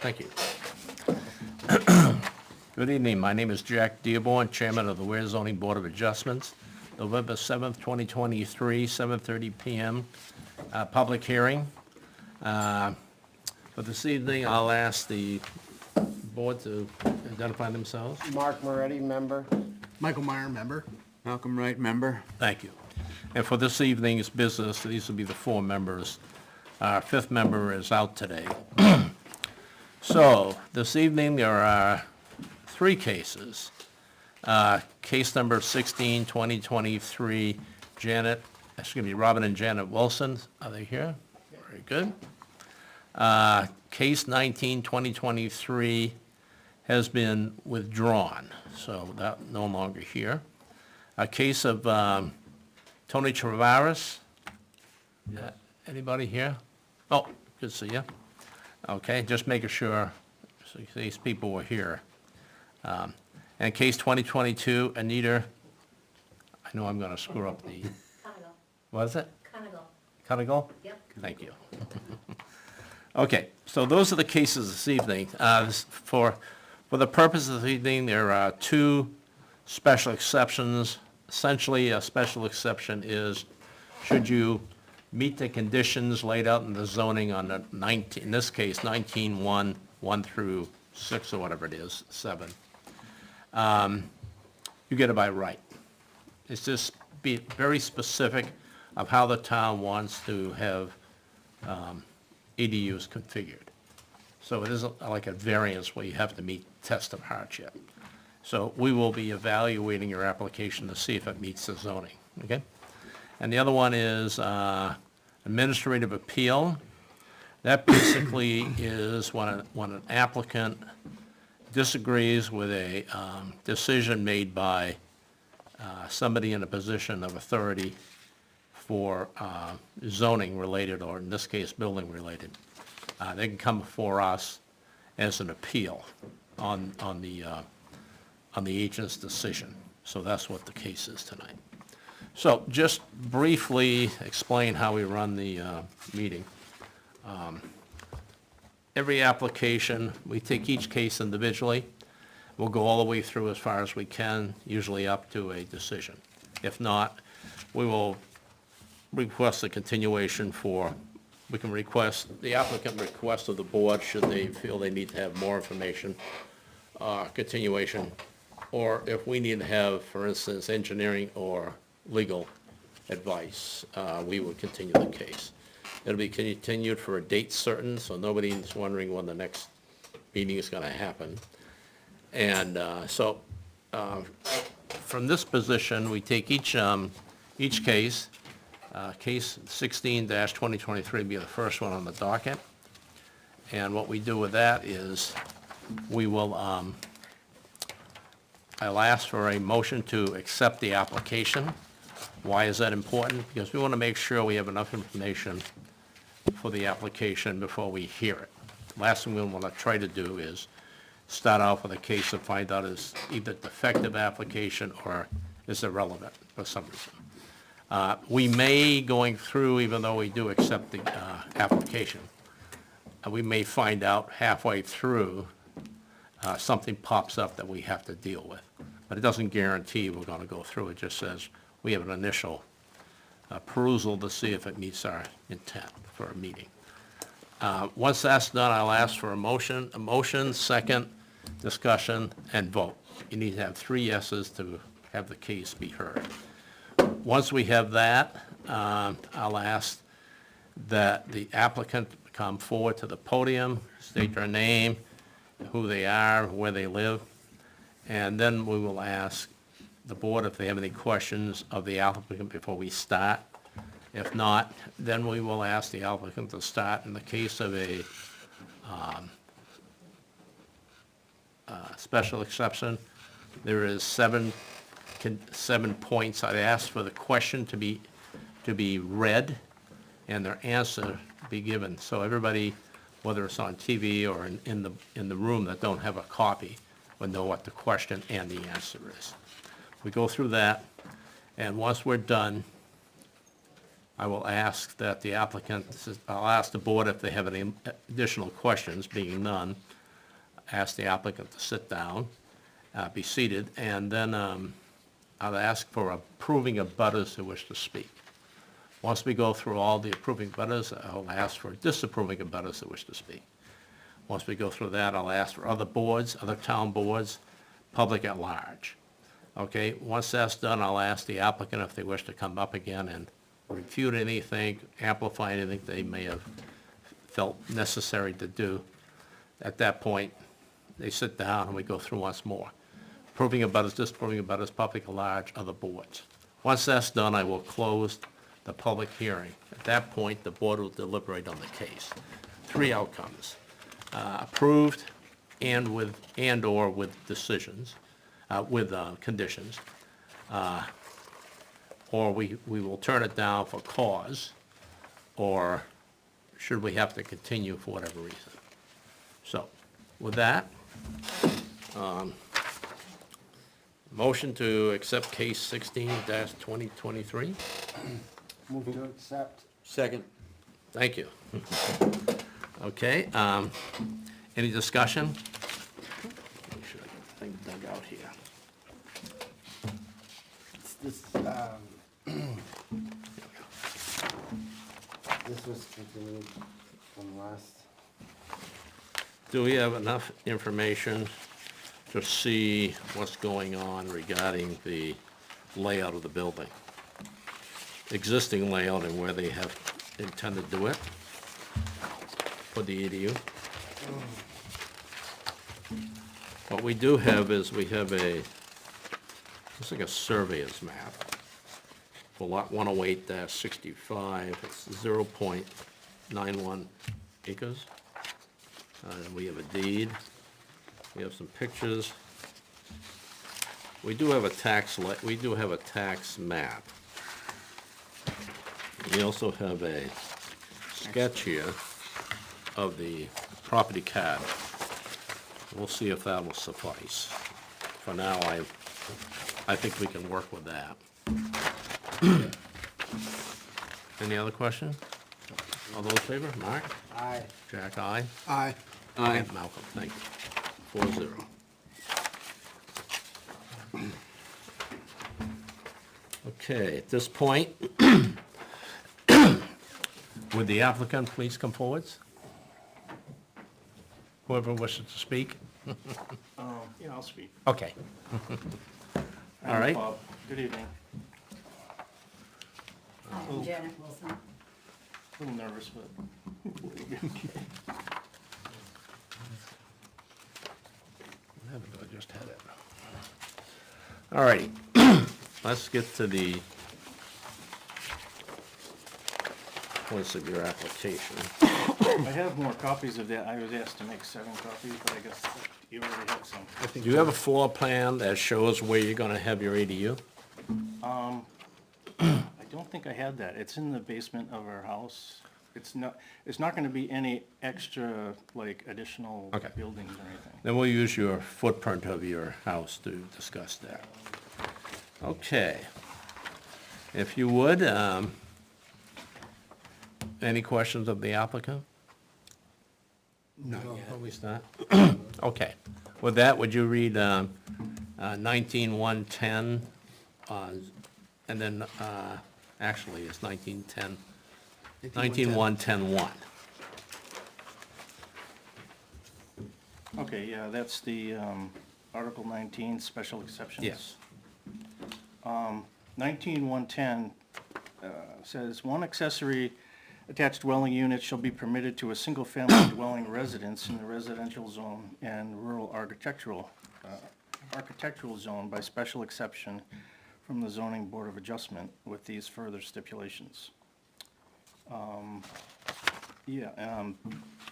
Thank you. Good evening. My name is Jack Dearborn, Chairman of the Ware Zoning Board of Adjustments. November 7th, 2023, 7:30 PM, public hearing. For this evening, I'll ask the board to identify themselves. Mark Moretti, member. Michael Meyer, member. Malcolm Wright, member. Thank you. And for this evening's business, these will be the four members. Our fifth member is out today. So, this evening, there are three cases. Case number 16, 2023, Robin and Janet Wilson. Are they here? Very good. Case 19, 2023 has been withdrawn, so that no longer here. A case of Tony Travaris. Anybody here? Oh, good to see you. Okay, just making sure so these people were here. And case 2022, Anita, I know I'm going to screw up the, Conigal. what is it? Conigal. Conigal? Yep. Thank you. Okay, so those are the cases this evening. For the purpose of the evening, there are two special exceptions. Essentially, a special exception is should you meet the conditions laid out in the zoning on the 19, in this case, 19-1, 1 through 6 or whatever it is, 7. You get it by right. It's just be very specific of how the town wants to have ADUs configured. So it isn't like a variance where you have to meet test of hardship. So we will be evaluating your application to see if it meets the zoning, okay? And the other one is administrative appeal. That basically is when an applicant disagrees with a decision made by somebody in a position of authority for zoning related, or in this case, building related. They can come before us as an appeal on the agent's decision. So that's what the case is tonight. So just briefly explain how we run the meeting. Every application, we take each case individually. We'll go all the way through as far as we can, usually up to a decision. If not, we will request a continuation we can request, the applicant request of the board, should they feel they need to have more information, continuation, or if we need to have, for instance, engineering or legal advice, we would continue the case. It'll be continued for a date certain, so nobody's wondering when the next meeting is going to happen. And from this position, we take each case. Case 16-2023 will be the first one on the docket. And what we do with that is we will, I'll ask for a motion to accept the application. Why is that important? Because we want to make sure we have enough information for the application before we hear it. Last thing we want to try to do is start off with a case and find out is either defective application or is irrelevant for some reason. We may, going through, even though we do accept the application, we may find out halfway through something pops up that we have to deal with. But it doesn't guarantee we're going to go through. It just says we have an initial perusal to see if it meets our intent for a meeting. Once that's done, I'll ask for a motion, second, discussion, and vote. You need to have 3 yeses to have the case be heard. Once we have that, I'll ask that the applicant come forward to the podium, state their name, who they are, where they live, and then we will ask the board if they have any questions of the applicant before we start. If not, then we will ask the applicant to start. In the case of a special exception, there is 7 points. I asked for the question to be read and their answer be given. So everybody, whether it's on TV or in the room that don't have a copy, would know what the question and the answer is. We go through that, and once we're done, I will ask that the applicant, I'll ask the board if they have any additional questions, being none. Ask the applicant to sit down, be seated, and then I'll ask for approving of butters who wish to speak. Once we go through all the approving butters, I'll ask for disapproving of butters who wish to speak. Once we go through that, I'll ask for other boards, other town boards, public at large. Okay, once that's done, I'll ask the applicant if they wish to come up again and refute anything, amplify anything they may have felt necessary to do. At that point, they sit down and we go through once more. Approving of butters, disapproving of butters, public at large, other boards. Once that's done, I will close the public hearing. At that point, the board will deliberate on the case. 3 outcomes, approved and/or with decisions, with conditions, or we will turn it down for cause, or should we have to continue for whatever reason. So, with that, motion to accept case 16-2023. Move to accept. Second. Thank you. Okay, any discussion? Make sure I get the thing dug out here. This was continued from last. Do we have enough information to see what's going on regarding the layout of the building? Existing layout and where they have intended to do it for the EDU? What we do have is we have looks like a surveyor's map for lot 108-65. It's 0.91 acres. We have a deed. We have some pictures. We do have a tax map. We also have a sketch here of the property card. We'll see if that will suffice. For now, I think we can work with that. Any other question? All those in favor? Mark? Aye. Jack, aye? Aye. Aye. Malcolm, thank you. 4-0. Okay, at this point, would the applicant please come forwards? Whoever wishes to speak? Yeah, I'll speak. Okay. All right. Bob, good evening. I'm Janet Wilson. A little nervous, but I just had it. All righty. Let's get to the points of your application. I have more copies of that. I was asked to make 7 copies, but I guess you already have some. Do you have a floor plan that shows where you're gonna have your ADU? I don't think I had that. It's in the basement of our house. It's not gonna be any extra, like, additional Okay. buildings or anything. Then we'll use your footprint of your house to discuss that. Okay. If you would, any questions of the applicant? Not yet. Before we start? Okay. With that, would you read 19-110, and then, actually, it's 19-10, 19-110-1. Okay, yeah, that's the Article 19, special exceptions. Yes. 19-110 says, "One accessory attached dwelling unit shall be permitted to a single-family dwelling residence in the residential zone and rural architectural zone by special exception from the zoning board of adjustment with these further stipulations." I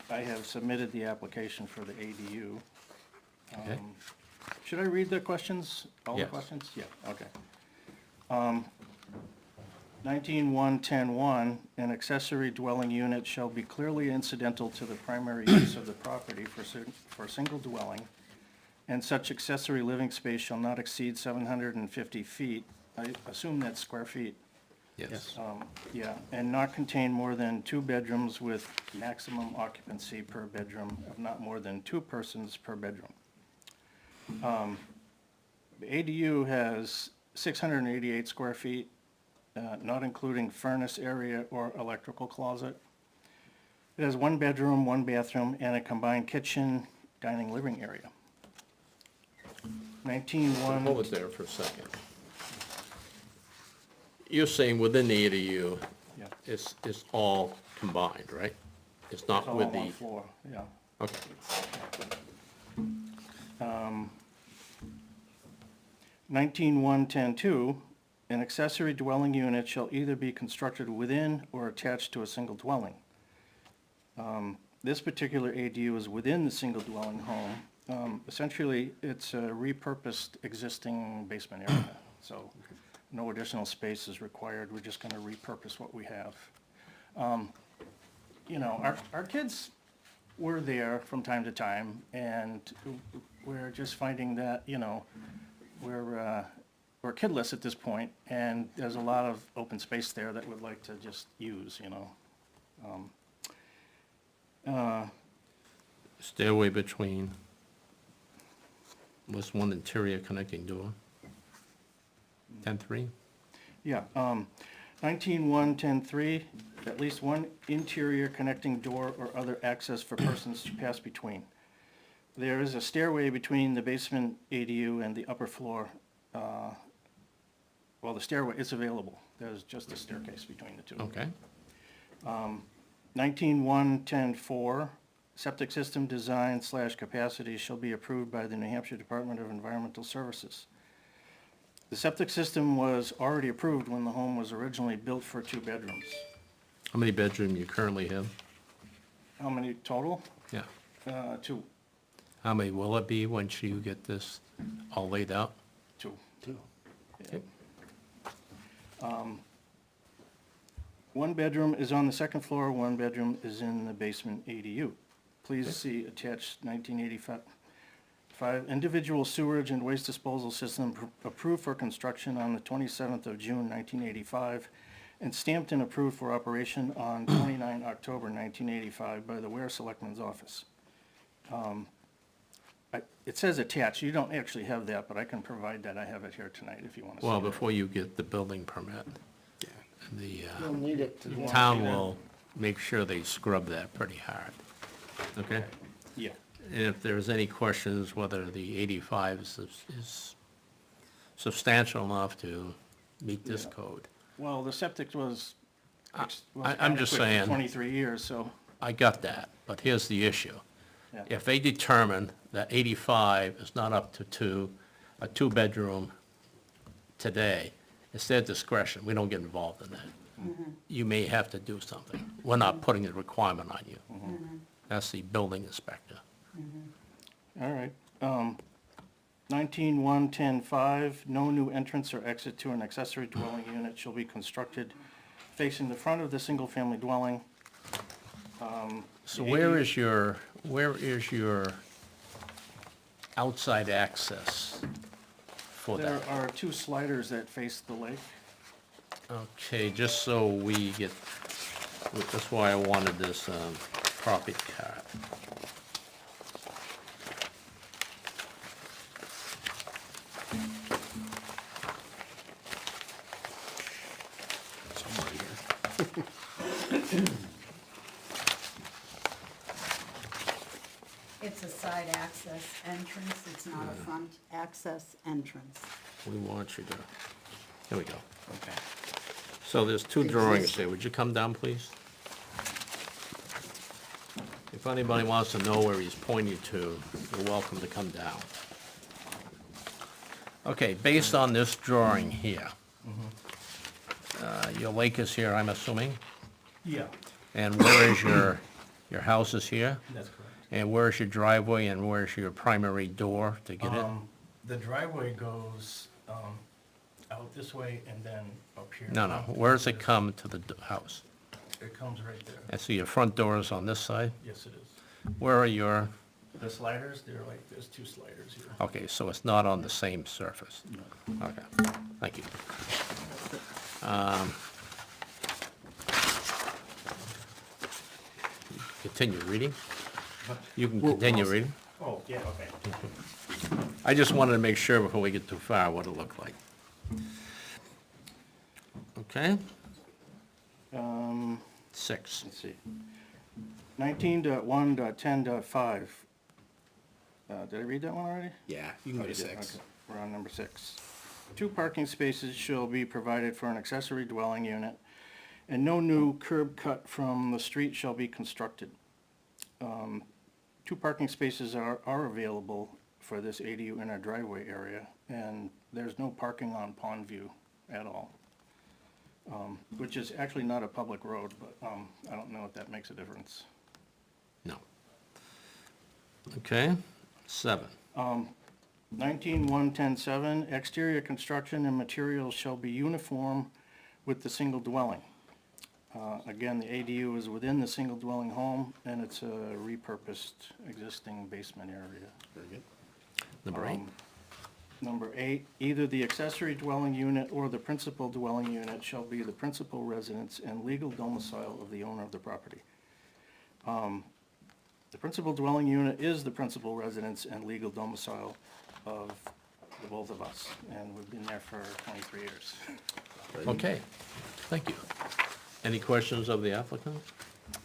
have submitted the application for the ADU. Okay. Should I read the questions, all the Yes. questions? Yeah, okay. 19-110-1, an accessory dwelling unit shall be clearly incidental to the primary use of the property for a single dwelling, and such accessory living space shall not exceed 750 feet. I assume that's square feet. Yes. Yeah, and not contain more than 2 bedrooms with maximum occupancy per bedroom of not more than 2 persons per bedroom. The ADU has 688 square feet, not including furnace area or electrical closet. It has 1 bedroom, 1 bathroom, and a combined kitchen, dining, living area. 19-1. Hold it there for a second. You're saying within the ADU, Yeah. it's all combined, right? It's It's not all with on one the, floor, yeah. okay. 19-1-10-2, an accessory dwelling unit shall either be constructed within or attached to a single dwelling. This particular ADU is within the single dwelling home. Essentially, it's a repurposed existing basement area, so no additional space is required. We're just gonna repurpose what we have. You know, our kids were there from time to time, and we're just finding that, you know, we're kidless at this point, and there's a lot of open space there that we'd like to just use, you know. Stairway between, was one interior connecting door? 10-3? Yeah, 19-1-10-3, at least one interior connecting door or other access for persons to pass between. There is a stairway between the basement ADU and the upper floor. Well, the stairway is available. There's just a staircase between the two. Okay. 19-1-10-4, septic system design / capacity shall be approved by the New Hampshire Department of Environmental Services. The septic system was already approved when the home was originally built for 2 bedrooms. How many bedroom you currently have? How many total? Yeah. 2. How many will it be once you get this all laid out? 2. Two. Okay. 1 bedroom is on the second floor, 1 bedroom is in the basement ADU. Please see attached 1985. Individual sewerage and waste disposal system approved for construction on the 27th of June 1985 and stamped and approved for operation on 29 October 1985 by the Ware Selectman's Office. It says attached, you don't actually have that, but I can provide that. I have it here tonight if you want to see it. Well, before you get the building permit, the You'll need it to. town will make sure they scrub that pretty hard. Okay? Yeah. And if there's any questions whether the 85 is substantial enough to meet this Yeah. code, Well, the septic was I'm just adequate for saying- 23 years, so, I got that, but here's the issue. yeah. If they determine that 85 is not up to a 2-bedroom today, it's their discretion. We don't get involved in that. You may have to do something. We're not putting a requirement on you. That's the building inspector. All right. 19-1-10-5, no new entrance or exit to an accessory dwelling unit shall be constructed facing the front of the single-family dwelling. So where is your outside access for There that? are 2 sliders that face the lake. Okay, just so we get, that's why I wanted this property card. It's a side access entrance, it's not a front access entrance. We want you to, here we go. Okay. So there's 2 drawings here. Would you come down, please? If anybody wants to know where he's pointing to, you're welcome to come down. Okay, based on this drawing here, your lake is here, I'm assuming? Yeah, And where is your house is here? that's correct. And where's your driveway and where's your primary door to get in? The driveway goes out this way and then up here. No, where does it come to the house? It comes right there. I see your front door is on this side. Yes, it is. Where are your, The sliders, there's 2 sliders here. okay, so it's not on the same surface? Okay, thank you. continue reading. You can continue reading. Oh, yeah, okay. I just wanted to make sure before we get too far what it looked like. Okay, Um, 6. let's see. 19.1.10.5. Did I read that one already? Yeah, you can go to Oh, you did, 6. okay. We're on number 6. 2 parking spaces shall be provided for an accessory dwelling unit, and no new curb cut from the street shall be constructed. 2 parking spaces are available for this ADU in our driveway area, and there's no parking on Pondview at all. Which is actually not a public road, but I don't know if that makes a difference. No. Okay, 7. 19.1.10.7, exterior construction and materials shall be uniform with the single dwelling. Again, the ADU is within the single dwelling home, and it's a repurposed existing basement area. Very good. Number 8. Number 8, either the accessory dwelling unit or the principal dwelling unit shall be the principal residence and legal domicile of the owner of the property. The principal dwelling unit is the principal residence and legal domicile of the both of us, and we've been there for 23 years. Okay, thank you. Any questions of the applicant?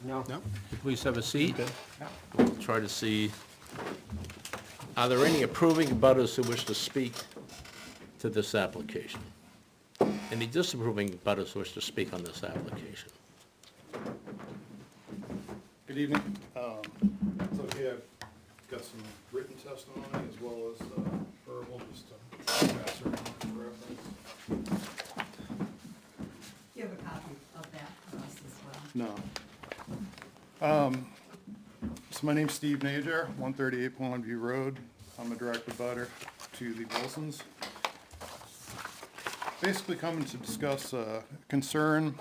No. No? Please have a seat. We'll try to see, are there any approving butters who wish to speak to this application? Any disapproving butters who wish to speak on this application? Good evening. It's okay, I've got some written testimony as well as verbal, just to pass around for reference. You have a copy of that for us as well. No. So my name's Steve Najar, 138 Pondview Road. I'm a direct abutter to the Wilsons. Basically coming to discuss concern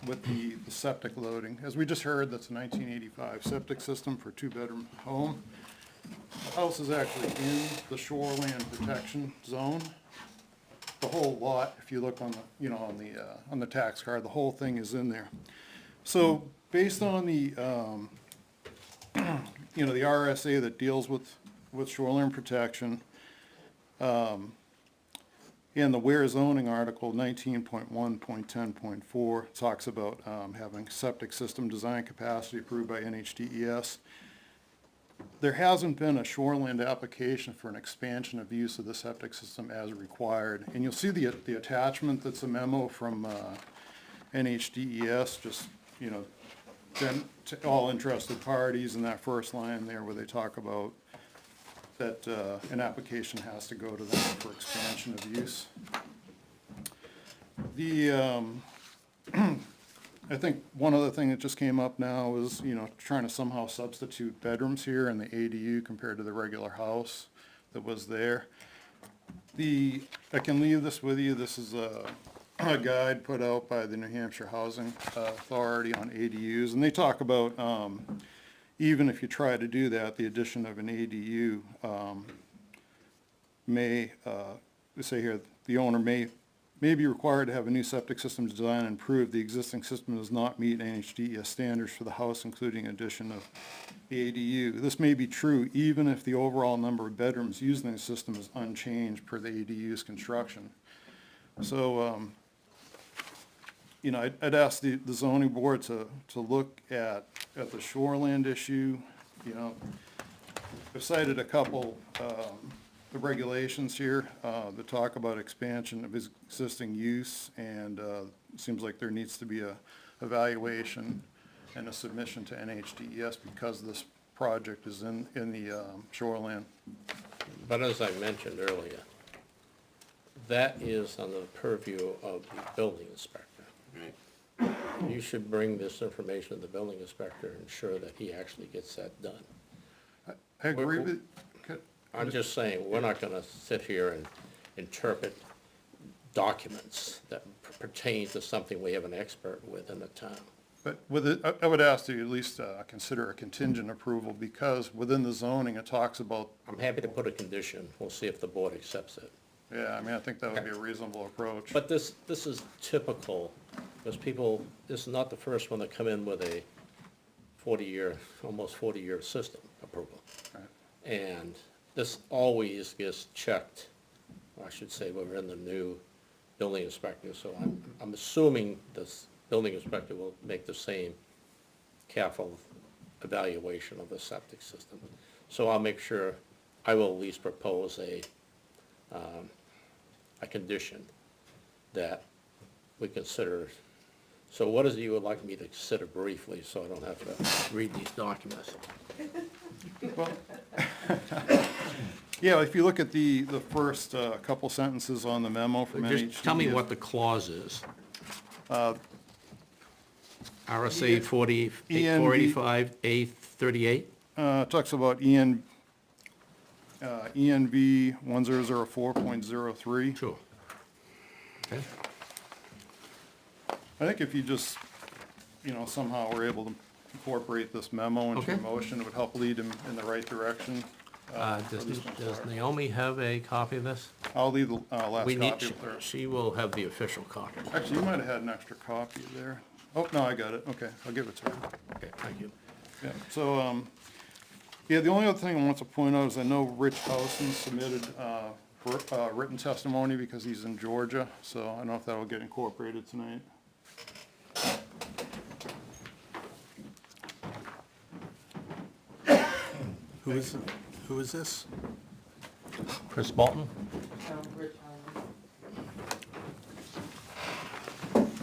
with the septic loading. As we just heard, that's a 1985 septic system for a 2-bedroom home. The house is actually in the shoreline protection zone. The whole lot, if you look on the, on the tax card, the whole thing is in there. So based on the, the RSA that deals with shoreline protection, and the where zoning article 19.1.10.4 talks about having septic system design capacity approved by NHDES. There hasn't been a shoreland application for an expansion of use of the septic system as required. And you'll see the attachment that's a memo from NHDES, just, then to all interested parties in that first line there where they talk about that an application has to go to them for expansion of use. I think one other thing that just came up now is, trying to somehow substitute bedrooms here in the ADU compared to the regular house that was there. I can leave this with you. This is a guide put out by the New Hampshire Housing Authority on ADUs, and they talk about even if you try to do that, the addition of an ADU may, say here, the owner may be required to have a new septic system design and prove the existing system does not meet NHDES standards for the house, including addition of the ADU. This may be true even if the overall number of bedrooms using the system is unchanged per the ADU's construction. So, I'd ask the zoning board to look at the shoreland issue. I've cited a couple, the regulations here, that talk about expansion of existing use, and, it seems like there needs to be a evaluation and a submission to NHDES because this project is in the, shoreland. But as I mentioned earlier, that is under the purview of the building inspector. Right. You should bring this information to the building inspector and ensure that he actually gets that done. I agree with, I'm just saying, we're not gonna sit here and interpret documents that pertain to something we have an expert with in the town. but with it, I would ask that you at least consider a contingent approval, because within the zoning, it talks about, I'm happy to put a condition, we'll see if the board accepts it. yeah, I think that would be a reasonable approach. But this is typical, because people, this is not the first one to come in with a 40-year, almost 40-year system approval. Right. And this always gets checked, or I should say, we're in the new building inspector, so I'm assuming this building inspector will make the same careful evaluation of the septic system. So I'll make sure, I will at least propose a condition that we consider. So what is it you would like me to consider briefly, so I don't have to read these documents? Well, yeah, if you look at the first couple sentences on the memo from NHD. Just tell me what the clause is. RSA 40, ENV 485, A38? Talks about ENV 1004.03. Sure. Okay. I think if you just, somehow were able to incorporate this memo into your Okay. motion, it would help lead in the right direction. for this one Does forward. Naomi have a copy of this? I'll leave the last We need, copy with her. she will have the official copy. Actually, you might have had an extra copy there. Oh, no, I got it. Okay, I'll give it to her. Okay, thank you. Yeah, so, the only other thing I want to point out is I know Rich Housen submitted written testimony because he's in Georgia, so I don't know if that'll get incorporated tonight. Who is this? Chris Bolton?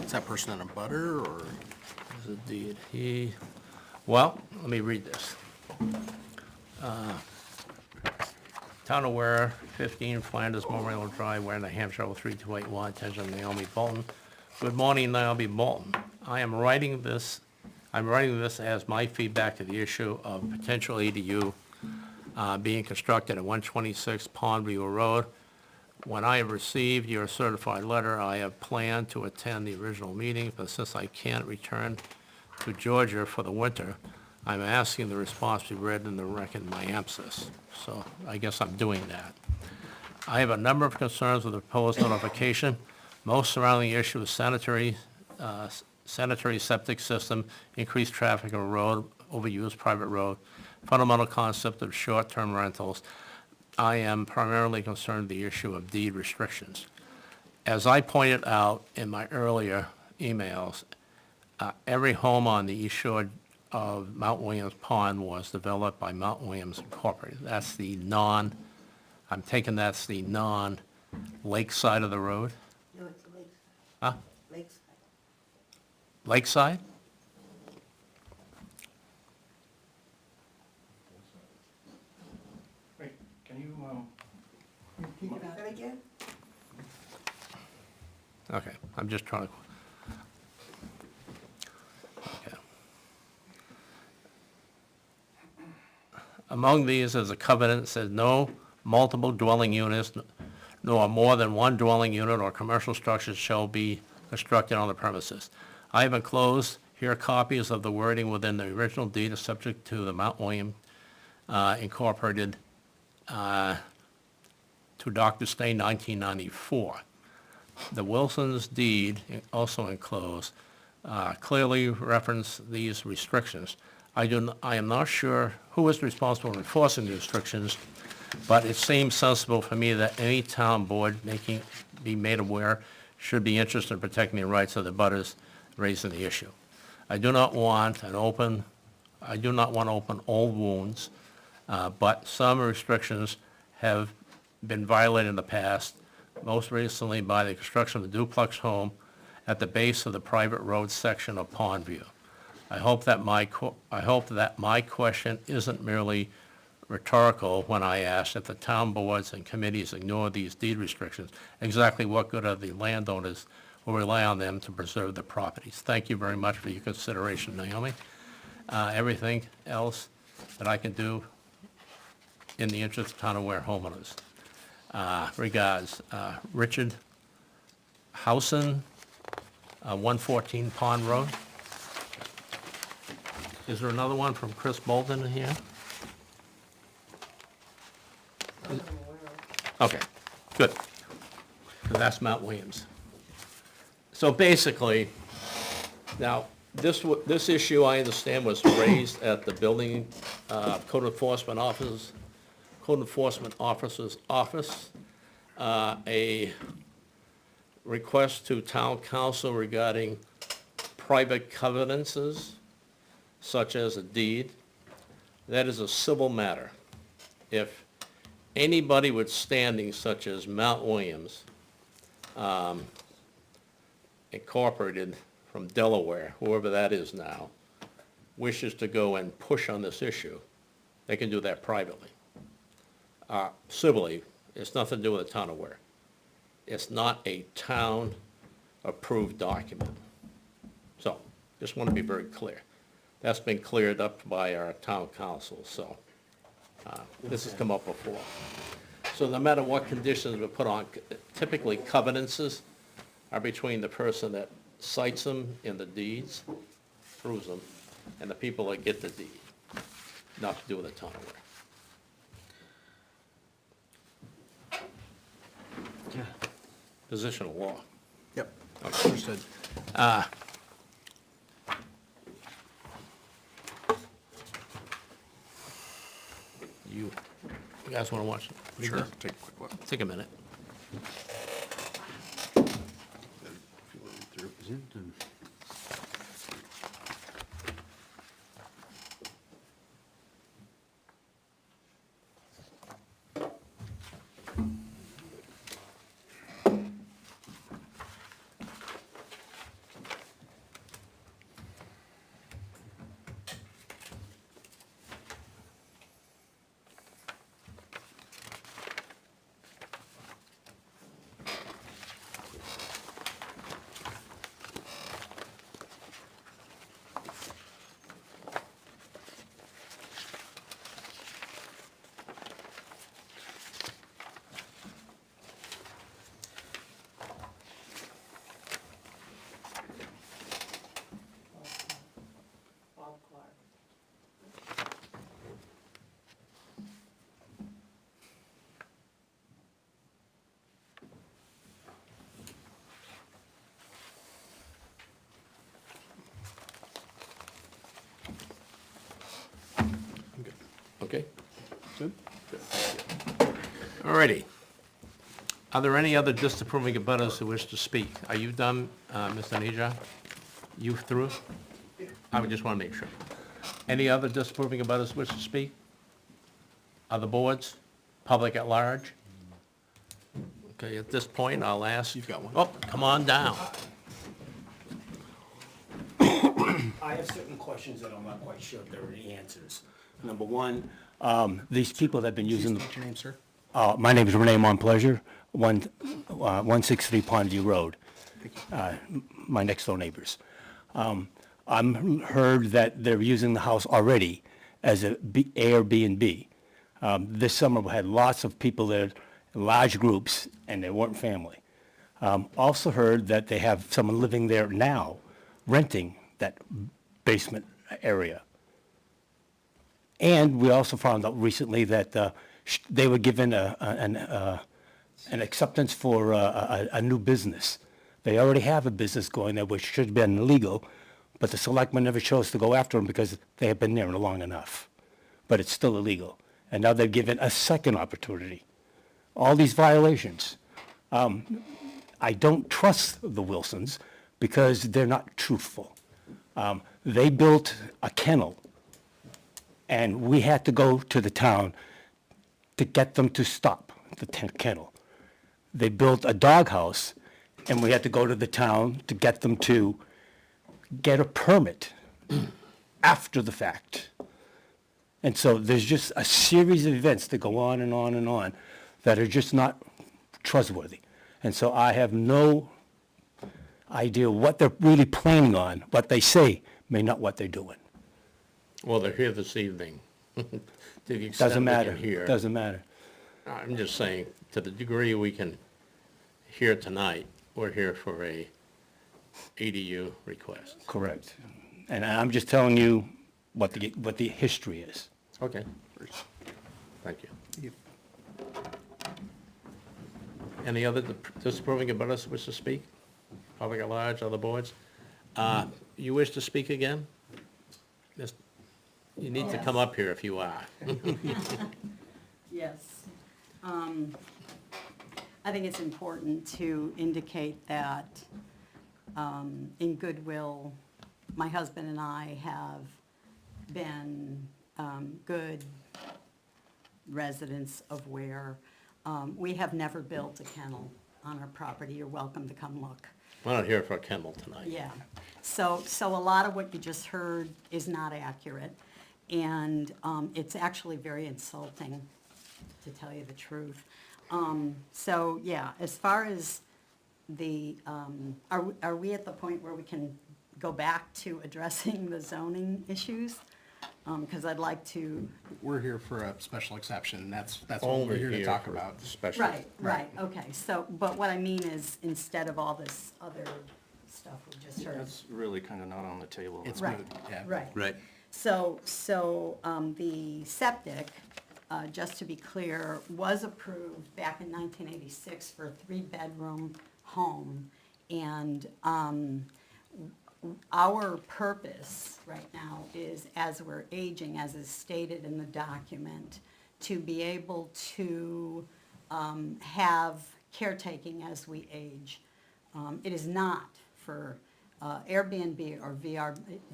Is that person in a butter, or? Is indeed well, let me read this. Town of Ware, 15 Flanders Memorial Drive, Ware, New Hampshire, 03281, attention Naomi Bolton. Good morning, Naomi Bolton. I'm writing this as my feedback to the issue of potential ADU being constructed at 126 Pondview Road. When I have received your certified letter, I have planned to attend the original meeting, but since I can't return to Georgia for the winter, I'm asking the response be read in the record in my emphasis. So I guess I'm doing that. I have a number of concerns with the proposed notification. Most surrounding the issue is sanitary septic system, increased traffic on road, overused private road, fundamental concept of short-term rentals. I am primarily concerned with the issue of deed restrictions. As I pointed out in my earlier emails, every home on the east shore of Mount Williams Pond was developed by Mount Williams Incorporated. That's the I'm taking that's the non-lake side of the road. No, it's lakeside. Huh? Lakeside. Lakeside? Wait, can you, Repeat that again? Okay, I'm just trying to. Okay. Among these is a covenant that says no multiple dwelling units, nor more than one dwelling unit or commercial structures shall be constructed on the premises. I have enclosed here copies of the wording within the original deed subject to the Mount William Incorporated to Dr. Stay 1994. The Wilson's deed, also enclosed, clearly reference these restrictions. I am not sure who is responsible for enforcing the restrictions, but it seems sensible for me that any town board be made aware should be interested in protecting the rights of the butters raising the issue. I do not want to open old wounds, but some restrictions have been violated in the past, most recently by the construction of a duplex home at the base of the private road section of Pondview. I hope that my question isn't merely rhetorical when I ask if the town boards and committees ignore these deed restrictions, exactly what good are the landowners who rely on them to preserve their properties? Thank you very much for your consideration, Naomi. Everything else that I can do in the interest of town of Ware homeowners. Regards, Richard Housen, 114 Pond Road. Is there another one from Chris Bolton in here? Okay, good. 'Cause that's Mount Williams. So basically, now, This issue, I understand, was raised at the building, code enforcement officer's office. A request to town council regarding private covenances, such as a deed. That is a civil matter. If anybody with standing such as Mount Williams, Incorporated from Delaware, whoever that is now, wishes to go and push on this issue, they can do that privately. Civilly, it's nothing to do with the town of Ware. It's not a town-approved document. So, just want to be very clear. That's been cleared up by our town council, so this has come up before. So no matter what conditions we put on, typically covenances are between the person that cites them in the deeds, approves them, and the people that get the deed, not to do with the town of Ware. Position of law. Yep, understood. You guys want to watch it? Sure, take a quick look. Take a minute. Bob Clark. Okay? Good. All righty. Are there any other disapproving abutters who wish to speak? Are you done, Mr. Neja? You through? I would just want to make sure. Any other disapproving abutters wish to speak? Other boards? Public at large? Okay, at this point, I'll ask. You've got one. Oh, come on down. I have certain questions that I'm not quite sure if there are any answers. Number one, these people that have been using, What's your name, sir? my name is Renee Montpleasure, 163 Pondview Road, my next door neighbors. I'm heard that they're using the house already as a Airbnb. This summer, we had lots of people there, large groups, and they weren't family. Also heard that they have someone living there now, renting that basement area. And we also found out recently that they were given an acceptance for a new business. They already have a business going there, which should have been illegal, but the selectmen never chose to go after them because they have been there long enough. But it's still illegal. And now they're given a second opportunity. All these violations. I don't trust the Wilsons because they're not truthful. They built a kennel, and we had to go to the town to get them to stop the kennel. They built a doghouse, and we had to go to the town to get them to get a permit after the fact. And so there's just a series of events that go on and on and on that are just not trustworthy. And so I have no idea what they're really planning on. What they say may not what they're doing. Well, they're here this evening. To the extent Doesn't we matter. can hear. Doesn't matter. I'm just saying, to the degree we can hear tonight, we're here for a ADU request. Correct. And I'm just telling you what the history is. Okay. Thank you. Any other disapproving abutters wish to speak? Public at large, other boards? You wish to speak again? Yes. You need to come up here if you are. Yes. I think it's important to indicate that in goodwill, my husband and I have been good residents of Ware. We have never built a kennel on our property. You're welcome to come look. We're not here for a kennel tonight. Yeah, so a lot of what you just heard is not accurate, and it's actually very insulting, to tell you the truth. So, yeah, as far as the, are we at the point where we can go back to addressing the zoning issues? Because I'd like to, We're here for a special exception, and that's what Only we're here to talk for about. Special. right, okay, so, but what I mean is, instead of all this other stuff we just heard. That's really kind of not on the table. It's Right, moot, yeah. right. Right. So, the septic, just to be clear, was approved back in 1986 for a three-bedroom home. And our purpose right now is, as we're aging, as is stated in the document, to be able to have caretaking as we age. It is not for Airbnb or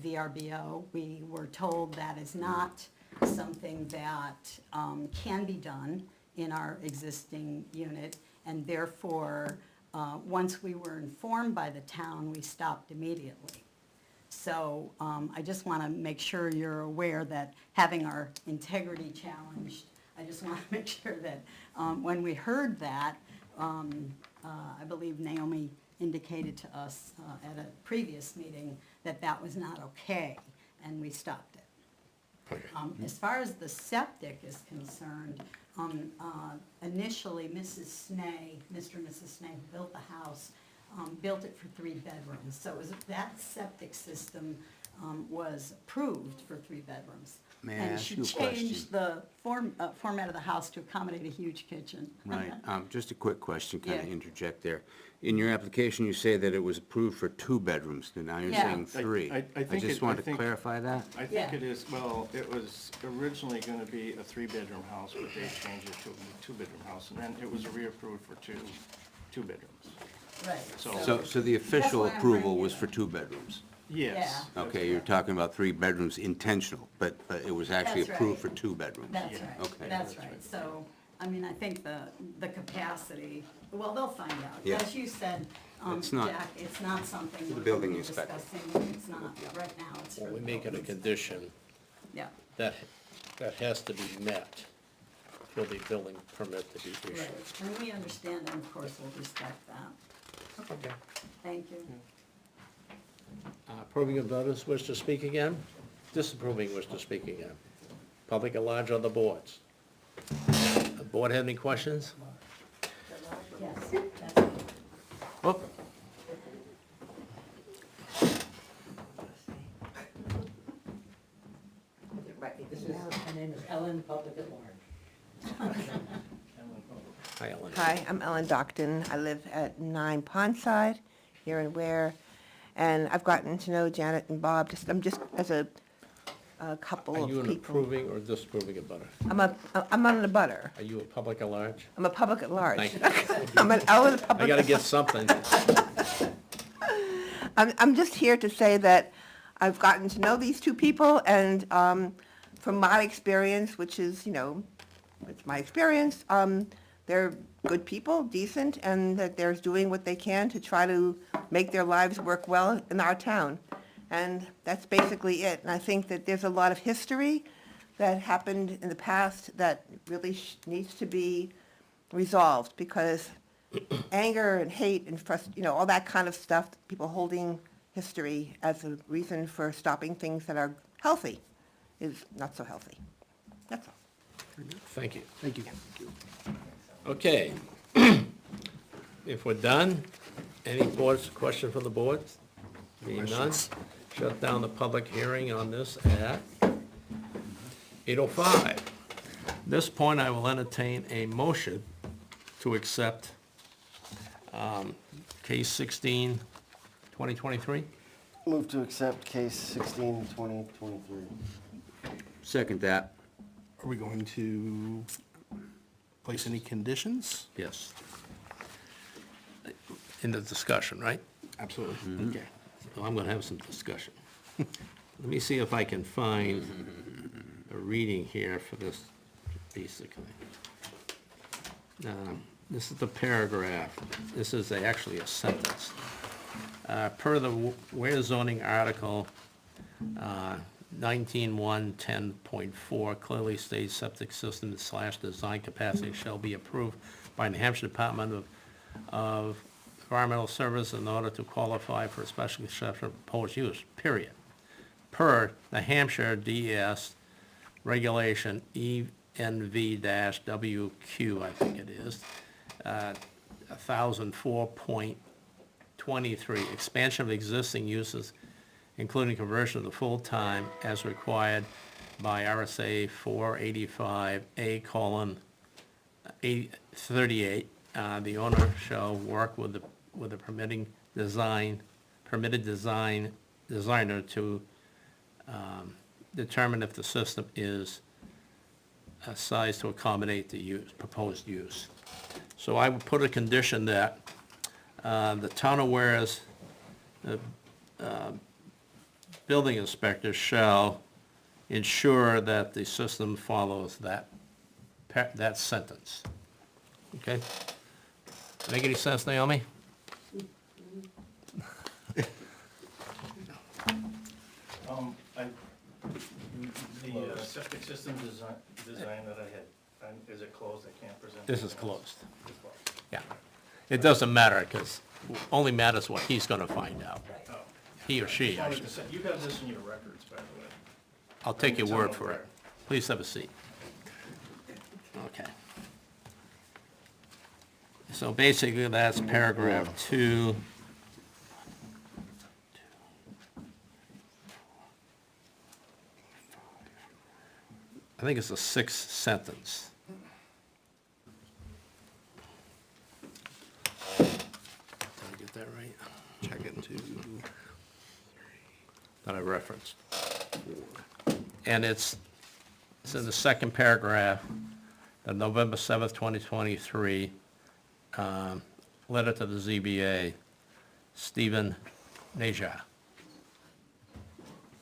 VRBO. We were told that is not something that can be done in our existing unit, and therefore, once we were informed by the town, we stopped immediately. So I just want to make sure you're aware that having our integrity challenged, I just want to make sure that when we heard that, I believe Naomi indicated to us at a previous meeting that that was not okay, and we stopped it. Okay. As far as the septic is concerned, initially Mrs. Snee, Mr. and Mrs. Snee, who built the house, built it for 3 bedrooms. So that septic system was approved for 3 bedrooms. May I ask you a And she question? changed the format of the house to accommodate a huge kitchen. Right, just a quick question, kind of Yeah. interject there. In your application, you say that it was approved for 2 bedrooms, and now you're Yeah. saying 3. I think just it- wanted I to think- clarify that. I think Yeah. it is, well, it was originally going to be a 3-bedroom house, but they changed it to a 2-bedroom house, and then it was reapproved for two bedrooms. Right. So the official why I'm approval bringing was it for 2 bedrooms? Yes. that's Okay, you're correct. talking about 3 bedrooms intentional, but it was actually That's approved right. for 2 bedrooms? That's Yeah. right, Okay. that's right. So, I mean, I think the capacity, well, they'll find out. Yeah. As you said, It's not- Jack, it's not something we're building going to be inspector. discussing. It's not, right now, it's for Well, the we make it a building condition Yeah, that has to be met for the building permit to be issued. right. And we understand, and of course, we'll respect that. Okay. Thank you. Approving of notice, wish to speak again? Disapproving, wish to speak again? Public at large on the boards? The board have any questions? Yes, that's it. Whoop. My name is Ellen, public at large. Hi, Ellen. Hi, I'm Ellen Dockton. I live at 9 Pondside here in Ware, and I've gotten to know Janet and Bob, I'm just as a couple Are of you an people. approving or disapproving of butter? I'm on the butter. Are you a public at large? I'm a public at large. Thank you. I'm an Ellen I public. gotta get something. I'm just here to say that I've gotten to know these two people, and from my experience, which is, it's my experience, they're good people, decent, and that they're doing what they can to try to make their lives work well in our town. And that's basically it. And I think that there's a lot of history that happened in the past that really needs to be resolved, because anger and hate and all that kind of stuff, people holding history as a reason for stopping things that are healthy is not so healthy. That's all. Thank you. Thank you. Okay. If we're done, any boards, question from the board? Being none, shut down the public hearing on this at 8:05. This point, I will entertain a motion to accept case 16, 2023. Move to accept case 16/2023. Second that. Are we going to place any conditions? Yes. In the discussion, right? Absolutely. Okay. So I'm gonna have some discussion. Let me see if I can find a reading here for this, basically. This is the paragraph. This is actually a sentence. Per the Ware zoning article, 19.1.10.4 clearly states septic system / design capacity shall be approved by New Hampshire Department of Environmental Service in order to qualify for a special exception of proposed use, period. Per New Hampshire DES Regulation ENV-WQ, I think it is, 1004.23, expansion of existing uses, including conversion to full-time as required by RSA 485A:38. The owner shall work with the permitted designer to determine if the system is sized to accommodate the proposed use. So I would put a condition that the town of Ware's building inspector shall ensure that the system follows that sentence. Okay? Make any sense, Naomi? The septic system design that I had, is it closed? I can't present. This is closed. It's closed. Yeah. It doesn't matter, because only matters what he's gonna find out. Oh. He or she. Wanted to say- You have this in your records, by the way. I'll take your word It's for on it. Please have a seat. Okay. So basically, that's paragraph 2. I think it's the 6th sentence. Did I get that right? Check into, That I referenced. And it's in the second paragraph, the November 7th, 2023, letter to the ZBA, Stephen Naja,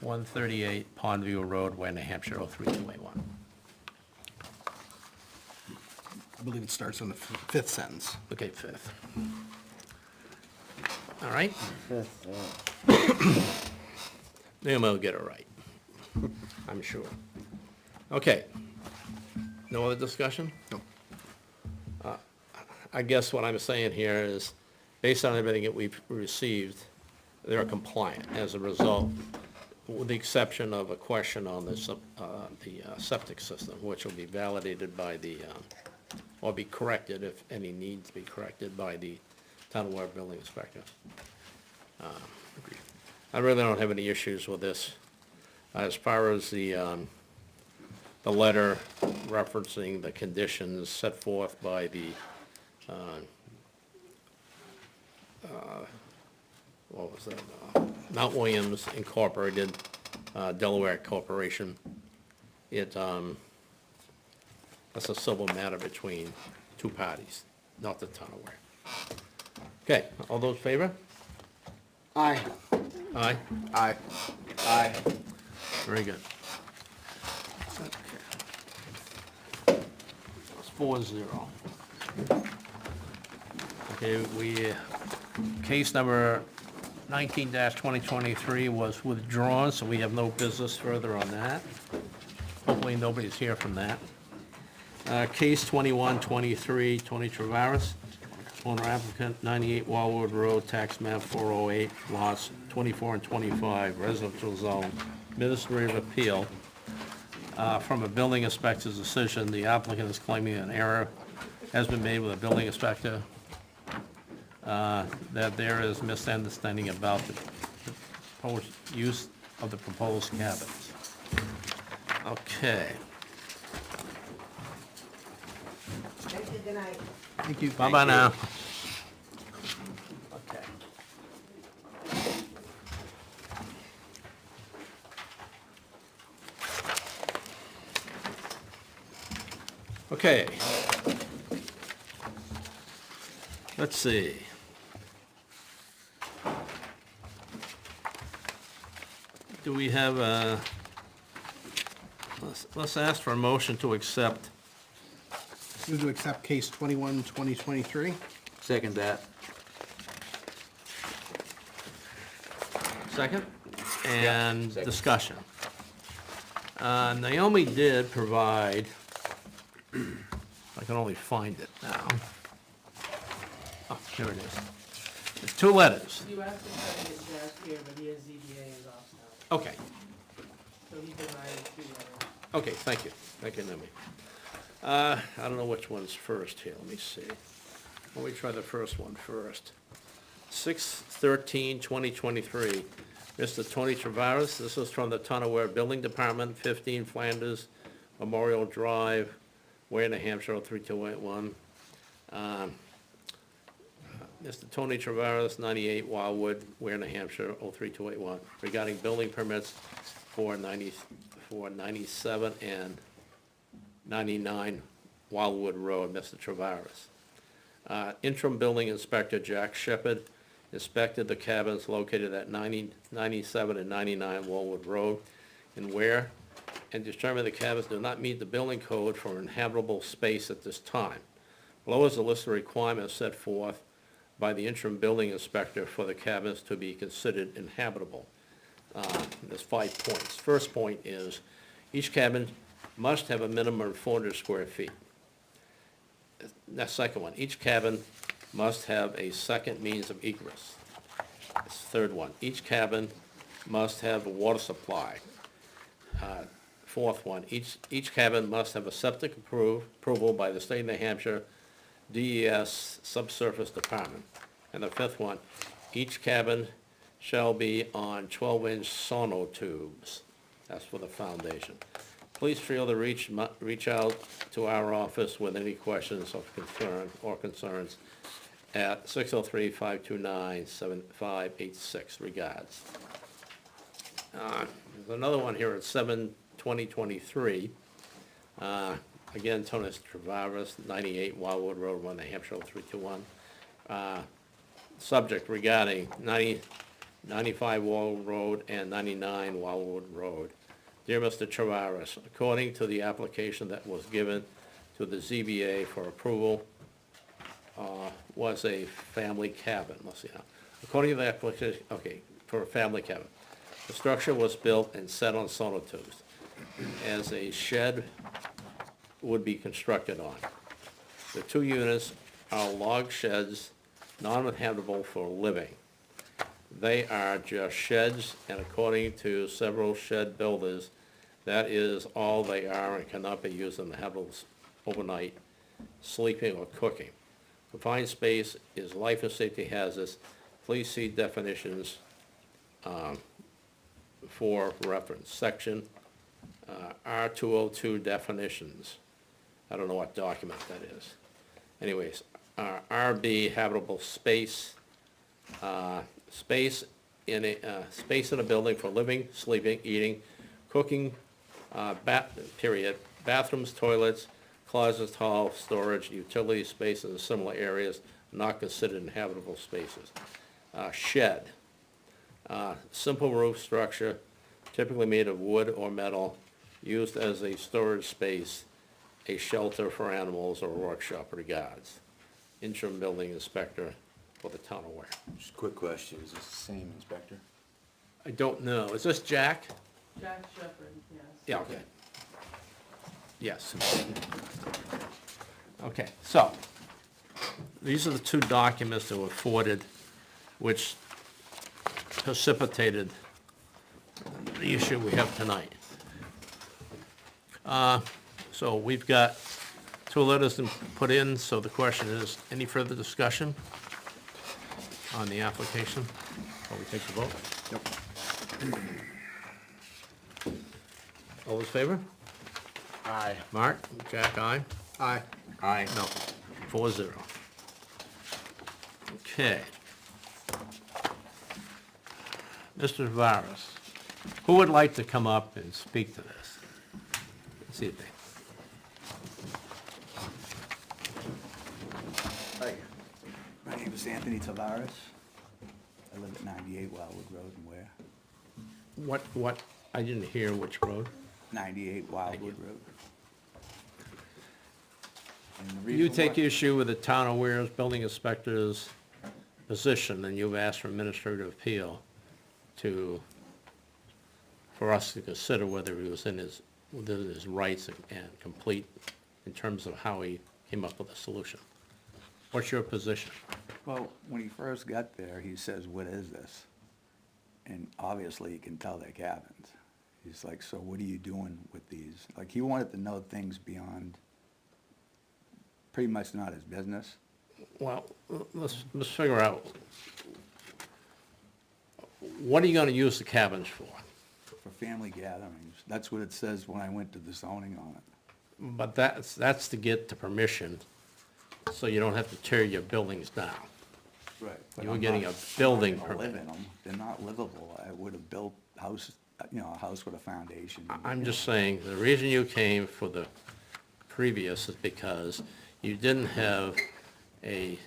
138 Pondview Road, Ware, New Hampshire, 03281. I believe it starts on the fifth sentence. Okay, 5th. All right? Fifth, Then we'll get it right, I'm sure. Okay. No other discussion? No. I guess what I'm saying here is, based on everything that we've received, they're compliant. As a result, with the exception of a question on the septic system, which will be validated by the, or be corrected if any needs to be corrected by the town of Ware building inspector. I really don't have any issues with this. As far as the letter referencing the conditions set forth by the, what was that, Mount Williams Incorporated, Delaware Corporation, that's a civil matter between two parties, not the town of Ware. Okay, all those in favor? Aye. Aye? Aye. Aye. Very good. It's 4-0. Okay, case number 19-2023 was withdrawn, so we have no business further on that. Hopefully, nobody's here from that. Case 21-23, Tony Travaris, owner applicant, 98 Wallwood Road, tax map 408, lots 24 and 25, residential zone, administrative appeal. From a building inspector's decision, the applicant is claiming an error has been made with a building inspector, that there is misunderstanding about the proposed use of the proposed cabins. Okay. Thank you, good night. Thank you. Bye-bye now. Okay. Okay. Let's see. Do we have a, let's ask for a motion to accept. Move to accept case 21, 2023. Second that. Second? And second. discussion. Naomi did provide, I can only find it now. Oh, here it is. There's 2 letters. You asked him to get Jack here, but he has ZBA is off now, Okay, so he provided 2 letters. okay, thank you. Thank you, Naomi. I don't know which one's first here, let me see. Let me try the first one first. 6/13/2023, Mr. Tony Travaris, this is from the Tonaware Building Department, 15 Flanders Memorial Drive, Ware, New Hampshire, 03281. Mr. Tony Travaris, 98 Wildwood, Ware, New Hampshire, 03281, regarding building permits for 97 and 99 Wildwood Road, Mr. Travaris. Interim Building Inspector Jack Shepherd inspected the cabins located at 97 and 99 Wildwood Road in Ware and determined the cabins do not meet the building code for inhabitable space at this time. Below is a list of requirements set forth by the interim building inspector for the cabins to be considered inhabitable. There's 5 points. First point is, each cabin must have a minimum of 400 square feet. The second one, each cabin must have a second means of egress. That's the third one, each cabin must have a water supply. Fourth one, each cabin must have a septic approval by the state of New Hampshire DES Subsurface Department. And the fifth one, each cabin shall be on 12-inch sonotubes. That's for the foundation. Please feel to reach out to our office with any questions of concern or concerns at 603-529-7586. Regards. There's another one here at 7/20/23. Again, Tony Travaris, 98 Wildwood Road, 1 New Hampshire, 321. Subject regarding 95 Wildwood Road and 99 Wildwood Road. Dear Mr. Travaris, according to the application that was given to the ZBA for approval, was a family cabin. Let's see now. According to the application, okay, for a family cabin. The structure was built and set on sonotubes as a shed would be constructed on. The 2 units are log sheds, non-habitable for living. They are just sheds, and according to several shed builders, that is all they are and cannot be used in the habitable overnight, sleeping or cooking. Confined space is life and safety hazards. Please see definitions for reference. Section R202 definitions. I don't know what document that is. Anyways, RB habitable space, space in a building for living, sleeping, eating, cooking, period. Bathrooms, toilets, closets, hall, storage, utility spaces, and similar areas not considered inhabitable spaces. Shed, simple roof structure, typically made of wood or metal, used as a storage space, a shelter for animals, or workshop. Regards. Interim Building Inspector for the town of Ware. Just a quick question, is this the same inspector? I don't know, is this Jack? Jack Shepherd, yes. Yeah, okay. Yes. Okay, so, these are the 2 documents that were forwarded, which precipitated the issue we have tonight. So we've got 2 letters to put in, so the question is, any further discussion on the application? Before we take the vote? Yep. All in favor? Aye. Mark? Jack, aye? Aye. Aye. No, 4-0. Okay. Mr. Tavares, who would like to come up and speak to this? Let's see if they. Hi, my name is Anthony Tavares. I live at 98 Wildwood Road in Ware. What, I didn't hear which road. 98 Wildwood Road. And the You reason take why- issue with the town of Ware's building inspector's position, and you've asked for administrative appeal for us to consider whether he was within his rights and complete in terms of how he came up with a solution. What's your position? Well, when he first got there, he says, "What is this?" And obviously, you can tell they're cabins. He's like, "So what are you doing with these?" Like, he wanted to know things beyond, pretty much not his business. Well, let's figure out, what are you gonna use the cabins for? For family gatherings. That's what it says when I went to the zoning on it. But that's to get the permission, so you don't have to tear your buildings down. Right. You were getting a building Live permit. in them. They're not livable. I would have built house, a house with a foundation. I'm just saying, the reason you came for the previous is because you didn't have a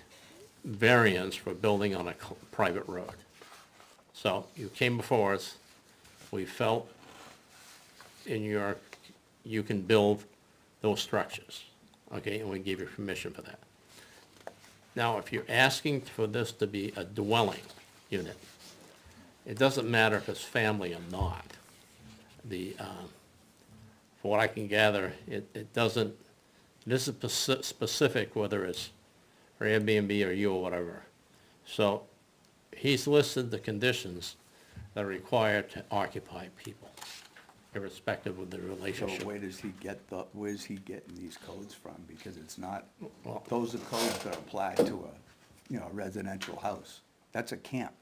variance for building on a private road. So you came before us, we felt you can build those structures, okay, and we gave you permission for that. Now, if you're asking for this to be a dwelling unit, it doesn't matter if it's family or not. For what I can gather, it doesn't, this is specific whether it's for Airbnb or you or whatever. So he's listed the conditions that are required to occupy people, irrespective of the So relationship. where's he getting these codes from? Because it's not, Well- those are codes that apply to a residential house. That's a camp.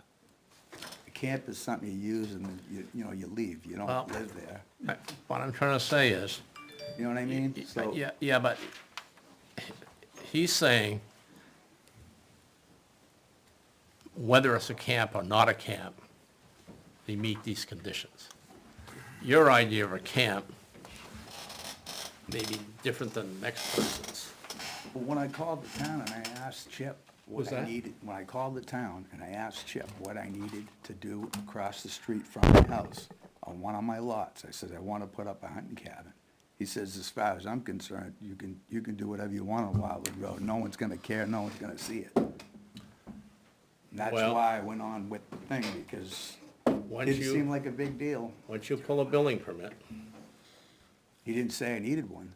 A camp is something you use and you leave. You Well- don't live there. What I'm trying to say is, You know what I mean? So, yeah, but he's saying whether it's a camp or not a camp, they meet these conditions. Your idea of a camp may be different than the next person's. but when I called the town and I asked Chip What's what I that? needed, when I called the town and I asked Chip what I needed to do across the street from my house, on one of my lots, I said, I want to put up a hunting cabin. He says, as far as I'm concerned, you can do whatever you want on Wildwood Road. No one's gonna care, no one's gonna see it. And that's Well- why I went on with the thing, because Once it didn't you- seem like a big deal. Once you pull a building permit, He didn't say I needed one.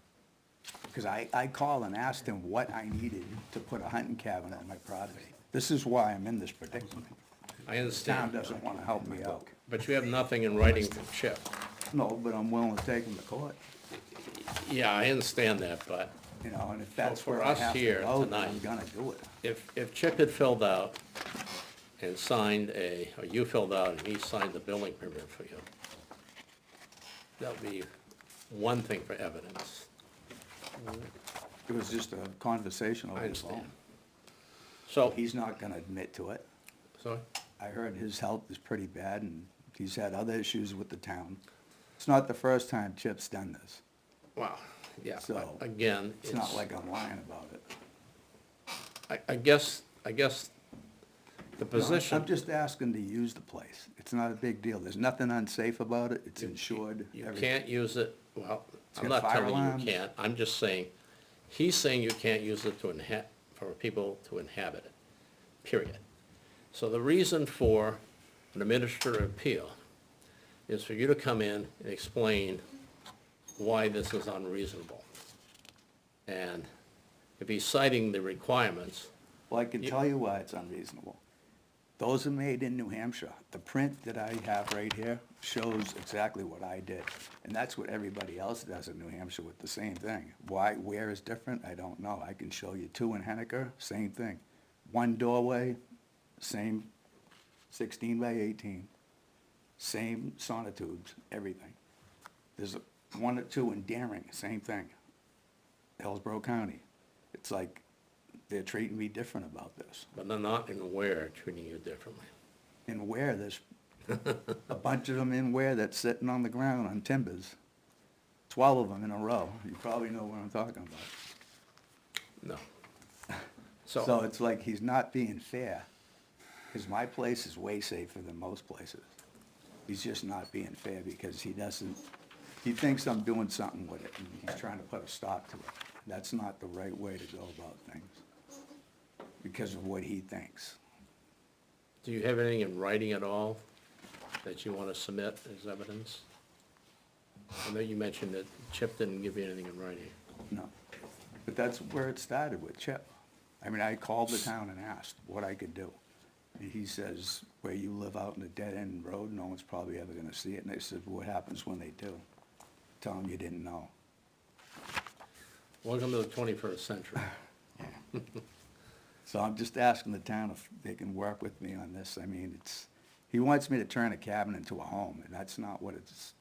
Because I called and asked him what I needed to put a hunting cabin on my property. This is why I'm in this predicament. I The town understand, doesn't want to help me out. but you have nothing in writing from Chip. No, but I'm willing to take him to court, Yeah, I understand that, but and if that's for where I us have to here go, then I'm tonight- gonna do it. if Chip had filled out and signed or you filled out and he signed the building permit for you, that would be one thing for evidence. It was just a conversation over I the phone. understand. So, He's not gonna admit to it. sorry? I heard his health is pretty bad, and he's had other issues with the town. It's not the first time Chip's done this. Well, yeah, but So, again, It's not like I'm lying about it. I guess the position. I'm just asking to use the place. It's not a big deal. There's nothing unsafe about it. It's insured. You everything. can't use it, well, I'm got not fire telling you alarms. you can't, I'm just saying, he's saying you can't use it for people to inhabit it, period. So the reason for an administrative appeal is for you to come in and explain why this is unreasonable. And if he's citing the requirements, Well, I can tell you why it's unreasonable. Those are made in New Hampshire. The print that I have right here shows exactly what I did. And that's what everybody else does in New Hampshire with the same thing. Why, where is different, I don't know. I can show you two in Hennecker, same thing. One doorway, same 16 by 18, same sonotubes, everything. There's one or two in Daring, same thing. Hillsborough County. It's like they're treating me different about this. but they're not in Ware treating you differently. In Ware, there's a bunch of them in Ware that's sitting on the ground on timbers. 12 of them in a row. You probably know what I'm talking about. No. So it's like he's not being fair, because my place is way safer than most places. He's just not being fair because he thinks I'm doing something with it, and he's trying to put a stop to it. That's not the right way to go about things, because of what he thinks. Do you have anything in writing at all that you want to submit as evidence? I know you mentioned that Chip didn't give you anything in writing. No. But that's where it started with Chip. I mean, I called the town and asked what I could do. And he says, where you live out in a dead-end road, no one's probably ever gonna see it. And they said, what happens when they do? Tell them you didn't know. Welcome to the 21st century. So I'm just asking the town if they can work with me on this. I mean, he wants me to turn a cabin into a home, and that's not what it's,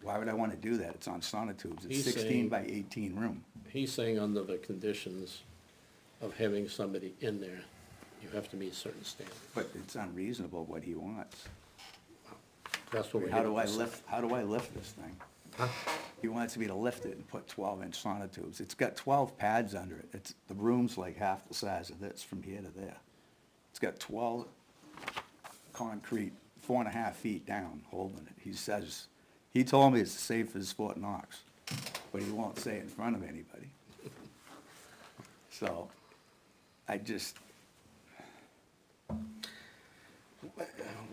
why would I wanna do that? It's on sonotubes. It's He's 16 saying- by 18 room. He's saying under the conditions of having somebody in there, you have to meet certain standards. But it's unreasonable what he wants. That's what we How have do to I decide. lift this thing? He wants me to lift it and put 12-inch sonotubes. It's got 12 pads under it. The room's like half the size of this from here to there. It's got 12 concrete, 4.5 feet down, holding it. He told me it's as safe as Fort Knox, but he won't say it in front of anybody. So, I just,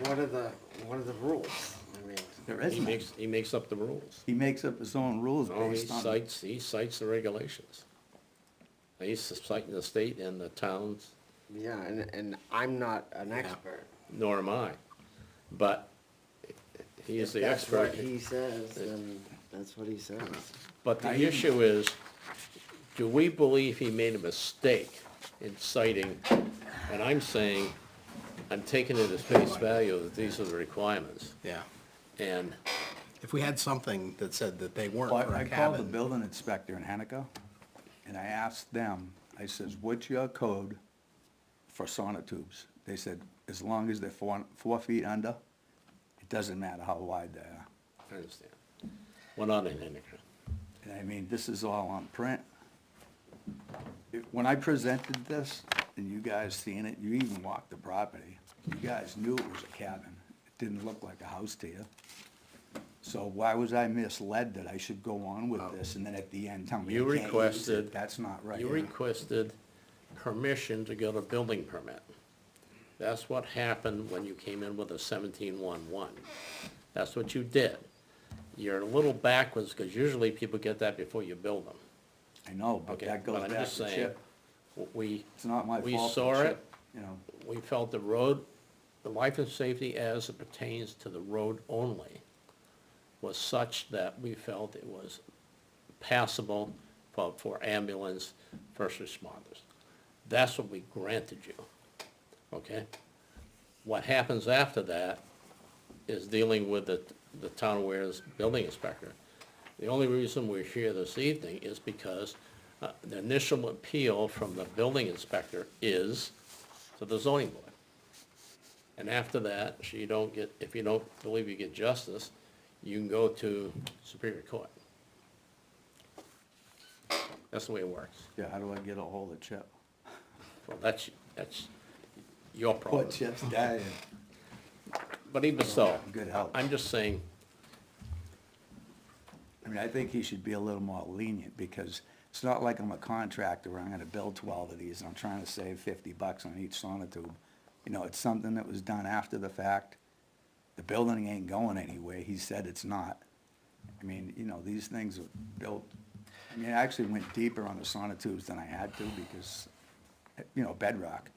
What are the rules? I mean, there is none. He makes up the rules. He makes up his own rules Oh, based on. he cites the regulations. He's citing the state and the towns, yeah, and I'm not an expert. nor am I. But he is If the that's expert. what he says, then that's what he says. But the issue is, do we believe he made a mistake in citing, and I'm saying, I'm taking it as face value that these are the requirements. Yeah. And If we had something that said that they weren't Well, for I a called the cabin. building inspector in Hennecker, and I asked them, I says, what's your code for sonotubes? They said, as long as they're 4 feet under, it doesn't matter how wide they are. I understand. We're not in Henniker. And I mean, this is all on print. When I presented this, and you guys seen it, you even walked the property, you guys knew it was a cabin. It didn't look like a house to you. So why was I misled that I should go on with this, and then at the end tell me I You can't use it? requested. That's not right. You requested permission to get a building permit. That's what happened when you came in with a 1711. That's what you did. You're a little backwards, because usually people get that before you build them. I know, but Okay, that goes but I'm back just to saying, Chip. we, It's not my we fault. that saw Chip, it. You know, We felt the road, the life and safety as it pertains to the road only was such that we felt it was passable for ambulance, first responders. That's what we granted you, okay? What happens after that is dealing with the town of Ware's building inspector. The only reason we're here this evening is because the initial appeal from the building inspector is to the zoning board. And after that, if you don't believe you get justice, you can go to Superior Court. That's the way it works. yeah, how do I get a hold of Chip? Well, that's your Poor problem. Chip's dying. But even so, Good help. I'm just saying, I mean, I think he should be a little more lenient, because it's not like I'm a contractor where I'm gonna build 12 of these, and I'm trying to save $50 on each sonotube. You know, it's something that was done after the fact. The building ain't going anywhere, he said it's not. I mean, you know, these things are built, I mean, I actually went deeper on the sonotubes than I had to, because, you know, bedrock.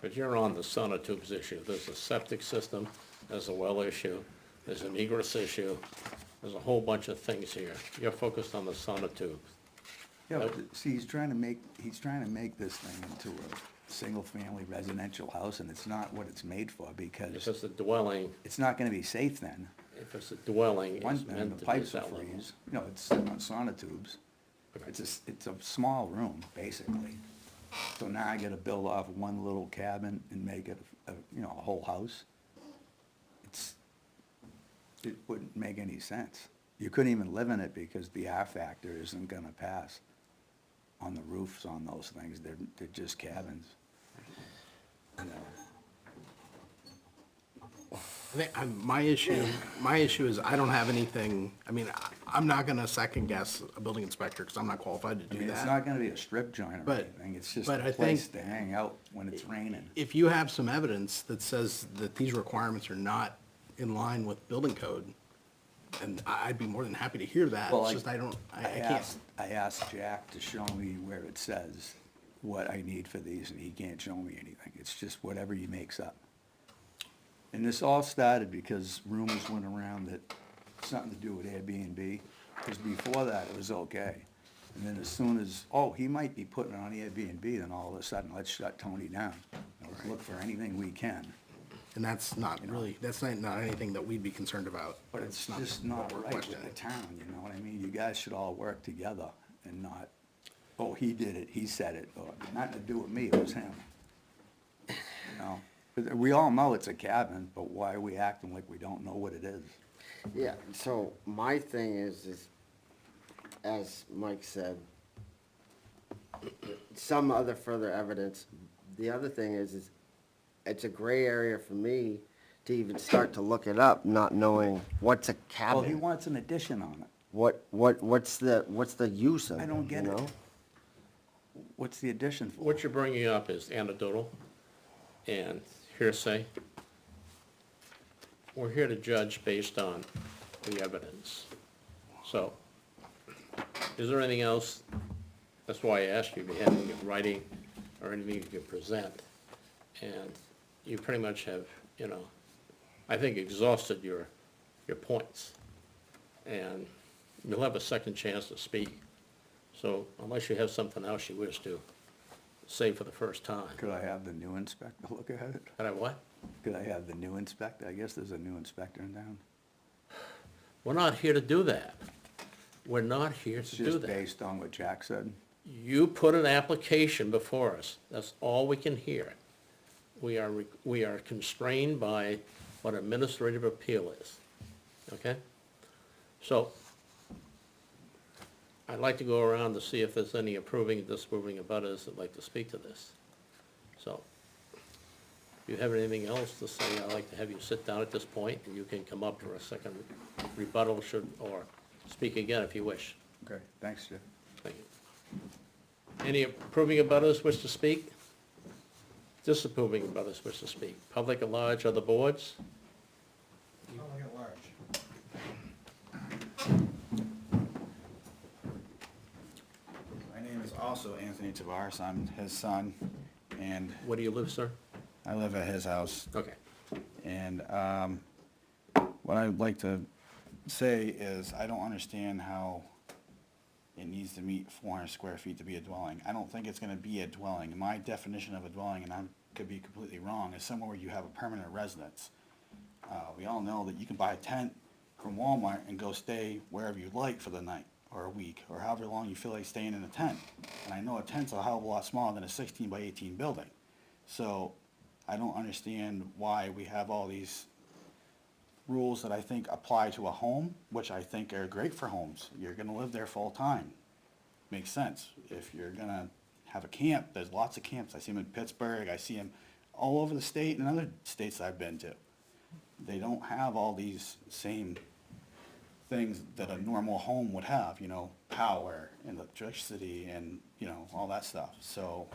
but you're on the sonotubes issue. There's a septic system, there's a well issue, there's an egress issue, there's a whole bunch of things here. You're focused on the sonotubes. Yeah, but see, he's trying to make this thing into a single-family residential house, and it's not what it's made for, If because it's a dwelling, it's not gonna be safe then. if it's a dwelling, One, it's and meant the to be pipes will that level. freeze, you know, it's on sonotubes. It's a small room, basically. So now I gotta build off one little cabin and make it you know, a whole house. It wouldn't make any sense. You couldn't even live in it because the R factor isn't gonna pass. on the roofs on those things. They're just cabins. You know, I think my issue is I don't have anything, I mean, I'm not gonna second guess a building inspector, because I'm not qualified to I do mean, it's that. not gonna be a strip joint or But- anything, it's just but I a place think- to hang out when it's raining. If you have some evidence that says that these requirements are not in line with building code, and I'd be more than happy to hear that, Well, it's just I can't. I asked Jack to show me where it says what I need for these, and he can't show me anything. It's just whatever he makes up. And this all started because rumors went around that something to do with Airbnb, because before that, it was okay. And then as soon as, oh, he might be putting it on Airbnb, then all of a sudden, let's shut Tony down. Let's look for anything we can. And that's not really, that's not anything that we'd be concerned about. But it's That's just what not we're right with questioning. the town, you know what I mean? You guys should all work together and not, oh, he did it, he said it, or nothing to do with me, it was him. You know? But we all know it's a cabin, but why are we acting like we don't know what it is? Yeah, so my thing is, as Mike said, some other further evidence. The other thing is it's a gray area for me to even start to look it up, not knowing what's a Well, he cabin. wants an addition on it. What's the use of it? I don't get you it. know? What's the addition for? What you're bringing up is anecdotal and hearsay. We're here to judge based on the evidence. So, is there anything else? That's why I asked you if you had anything in writing or anything you could present. And you pretty much have, I think exhausted your points. And you'll have a second chance to speak. So unless you have something else you wish to say for the first time. Could I have the new inspector look at it? Can I what? Could I have the new inspector? I guess there's a new inspector in town. We're not here to do that. We're not here It's to do just that. based on what Jack said. You put an application before us. That's all we can hear. We are constrained by what administrative appeal is. Okay? So, I'd like to go around to see if there's any approving and disapproving abutters that'd like to speak to this. So, if you have anything else to say, I'd like to have you sit down at this point, and you can come up for a second rebuttal or speak again if you wish. Okay, thanks, Jeff. Thank you. Any approving abutters wish to speak? Disapproving abutters wish to speak? Public at large, other boards? Public at large. My name is also Anthony Tavares. I'm his son, and Where do you live, sir? I live at his house. Okay. And what I'd like to say is, I don't understand how it needs to meet 400 square feet to be a dwelling. I don't think it's gonna be a dwelling. My definition of a dwelling, and I could be completely wrong, is somewhere where you have a permanent residence. We all know that you can buy a tent from Walmart and go stay wherever you'd like for the night, or a week, or however long you feel like staying in a tent. And I know a tent's a hell of a lot smaller than a 16 by 18 building. So I don't understand why we have all these rules that I think apply to a home, which I think are great for homes. You're gonna live there full time. Makes sense. If you're gonna have a camp, there's lots of camps. I see them in Pittsburgh, I see them all over the state and other states I've been to. They don't have all these same things that a normal home would have, power and electricity and, all that stuff. So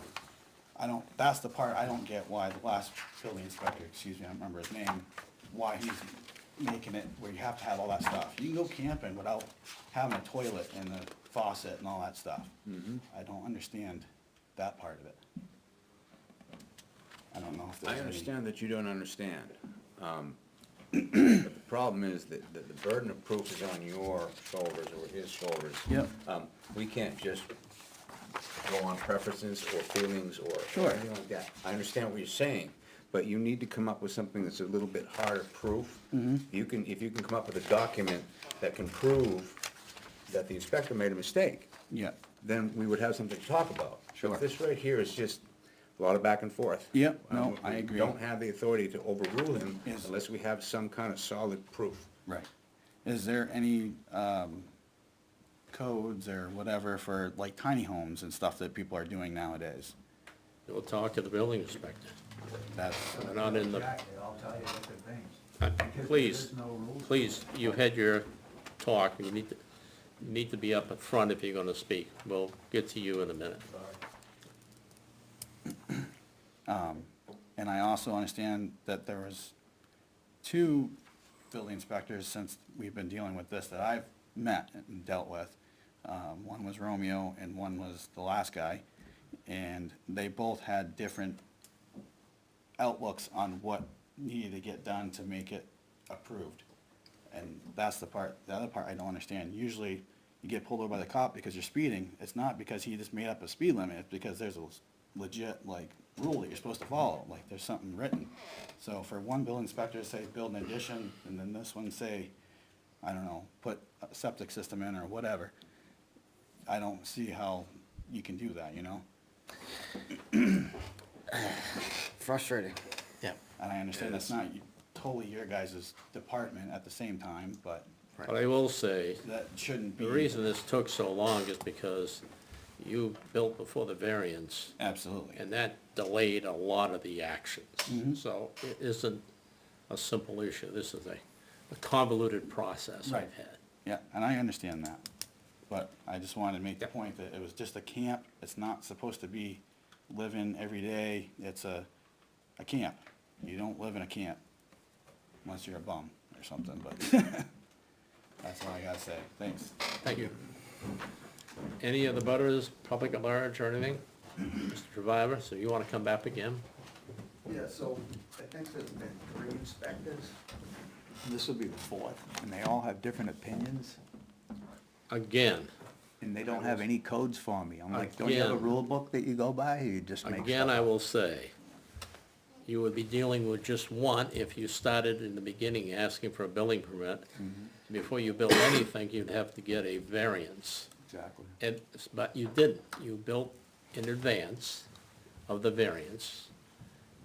that's the part I don't get why the last building inspector, I don't remember his name, why he's making it where you have to have all that stuff. You can go camping without having a toilet and a faucet and all that stuff. I don't understand that part of it. I don't know if there's I any. understand that you don't understand. But the problem is that the burden of proof is on your shoulders or his shoulders. Yep. We can't just go on preferences or feelings or Sure. anything like that. I understand what you're saying, but you need to come up with something that's a little bit harder proof. If you can come up with a document that can prove that the inspector made a mistake, Yeah. then we would have something to talk about. Sure. But this right here is just a lot of back and forth. Yep, no, I We agree. don't have the authority to overrule him Yes. unless we have some kind of solid proof. Right. Is there any codes or whatever for like tiny homes and stuff that people are doing nowadays. We'll talk to the building inspector. That's, We're not in the, Exactly, I'll tell you different things. please, please, you've had your talk, and you need to be up at front if you're gonna speak. We'll get to you in a minute. and I also understand that there was two building inspectors since we've been dealing with this that I've met and dealt with. One was Romeo and one was the last guy, and they both had different outlooks on what needed to get done to make it approved. And that's the other part I don't understand. Usually, you get pulled over by the cop because you're speeding. It's not because he just made up a speed limit, it's because there's a legit, like, rule that you're supposed to follow, like, there's something written. So for one building inspector to say build an addition, and then this one say, I don't know, put a septic system in or whatever, I don't see how you can do that, you know? Frustrating. Yeah. And I understand that's not totally your guys' department at the same time, but But I will say, that shouldn't be. the reason this took so long is because you built before the variance, Absolutely. and that delayed a lot of the actions. So it isn't a simple issue. This is a convoluted process Right. I've had. Yeah, and I understand that, but I just wanted to make the point that it was just a camp. It's not supposed to be living every day. It's a camp. You don't live in a camp unless you're a bum or something, but that's all I gotta say. Thanks. Thank you. Any of the butters, public at large or anything? Mr. Survivor, so you want to come back again? Yeah, so I think there's been 3 inspectors. This will be the 4th, and they all have different opinions, Again, and they don't have any codes for me. I'm like, don't you have a Again. rule book that you go by, or you just make stuff again, I up? will say, you would be dealing with just one if you started in the beginning asking for a building permit. Before you build anything, you'd have to get a variance. Exactly. And, but you didn't. You built in advance of the variance.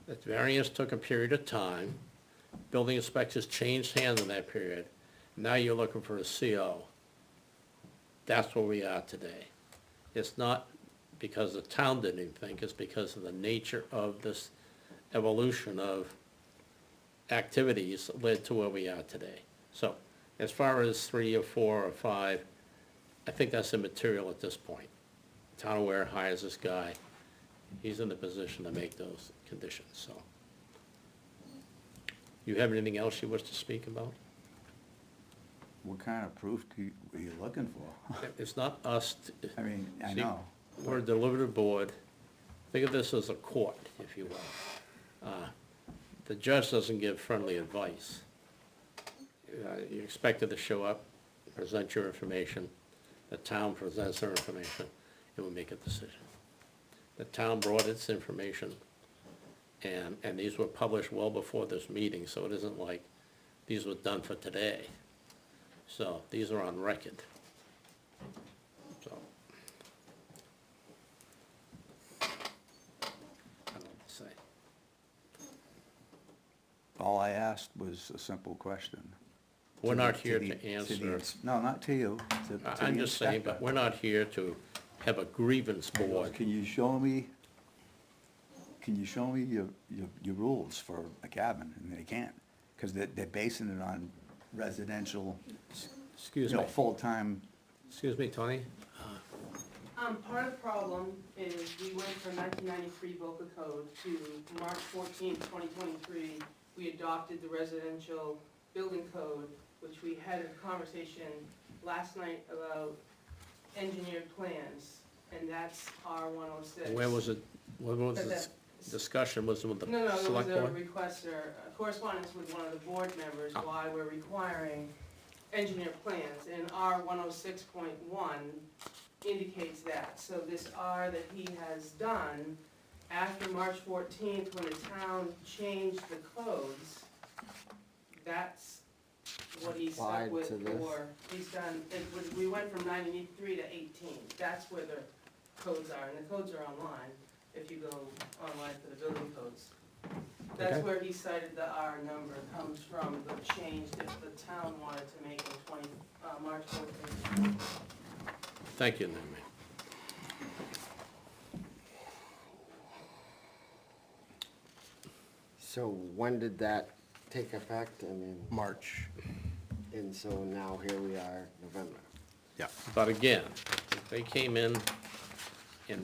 That variance took a period of time. Building inspectors changed hands in that period. Now you're looking for a CO. That's where we are today. It's not because the town did anything, it's because of the nature of this evolution of activities that led to where we are today. So, as far as 3 or 4 or 5, I think that's immaterial at this point. Town of Ware hires this guy, he's in the position to make those conditions, so. You have anything else you wish to speak about? What kind of proof are you looking for? It's not us, I mean, I See, know. we're a deliberative board. Think of this as a court, if you will. The judge doesn't give friendly advice. You're expected to show up, present your information, the town presents their information, and we make a decision. The town brought its information, and these were published well before this meeting, so it isn't like these were done for today. So, these are on record. So. I don't know what to say. All I asked was a simple question. We're not To here the- to the answer. No, not to you, to the I'm just saying, but inspector. we're not here to have a grievance board. Can you show me your rules for a cabin? And they can't, because they're basing it on residential, Excuse you know, me, full-time. excuse me, Tony? Part of the problem is we went from 1993 Boca Code to March 14, 2023. We adopted the residential building code, which we had a conversation last night about engineered plans, and that's R106. Where was it, what was But this discussion, was it with the No, it was select a board? request or a correspondence with one of the board members why we're requiring engineered plans. And R 106.1 indicates that. So this R that he has done after March 14th, when the town changed the codes, that's what he's stuck Applied with to this. for, he's done, we went from 93 to 18. That's where the codes are, and the codes are online, if you go online for the building codes. That's Okay. where he cited the R number comes from, the change that the town wanted to make in March 14th. Thank you, Naomi. So when did that take effect? I mean, March, and so now here we are, November. yeah. But again, if they came in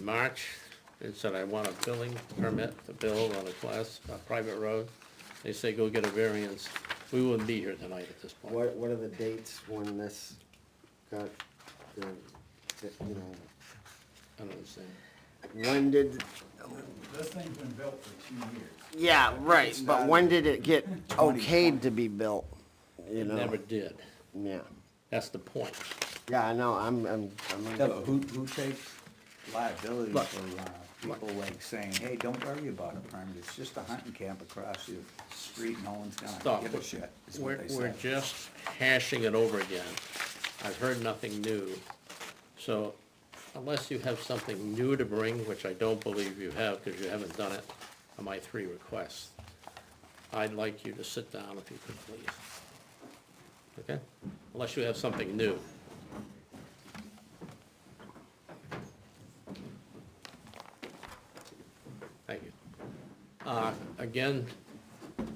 March and said, I want a building permit to build on a private road, they say, go get a variance, we wouldn't be here tonight at this point. What are the dates when this got, you know, I don't understand. when did, This thing's been built for 2 years. yeah, right, but when did it get okayed to be built? You It know? never did. Yeah, That's the point. yeah, I know, I'm. Yeah, but who takes liability Look. for, people like saying, hey, don't worry about a permit, it's just a hunting camp across the street, no one's Stop. gonna give a shit, is We're what they we're say. just hashing it over again. I've heard nothing new. So unless you have something new to bring, which I don't believe you have, because you haven't done it on my 3 requests, I'd like you to sit down if you could, please. Okay? Unless you have something new. Thank you. Again,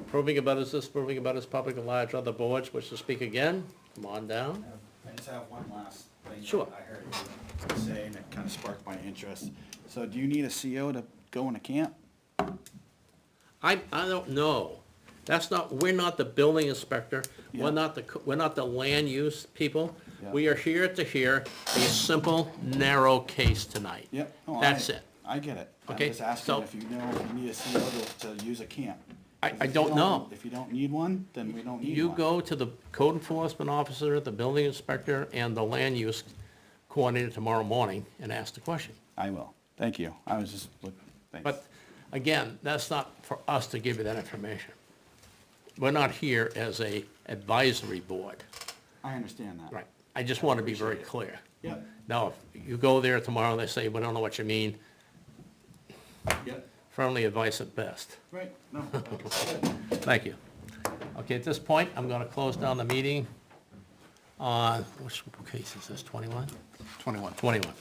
proving about this, proving about this public and large other boards wish to speak again, come on down. I just have one last thing. Sure. I heard you say, and it kind of sparked my interest. So do you need a CO to go in a camp? I don't know. That's not, we're not the building inspector, Yeah. we're not the land use people. Yeah. We are here to hear a simple, narrow case tonight. Yep. No, That's I- it. I get it. Okay, I'm just asking so- if you know if you need a CO to use a camp. I 'Cause if you don't know. If you don't need one, then we don't need one. You go to the code enforcement officer, the building inspector, and the land use coordinator tomorrow morning and ask the question. I will. Thank you. I was just, thanks. But again, that's not for us to give you that information. We're not here as a advisory board. I understand that. Right. I just want to be very clear. Yep. Now, if you go there tomorrow and they say, we don't know what you mean, Yep. friendly advice at best. Right. No. Thank you. Okay, at this point, I'm going to close down the meeting on, which case is this, 21? 21. 21.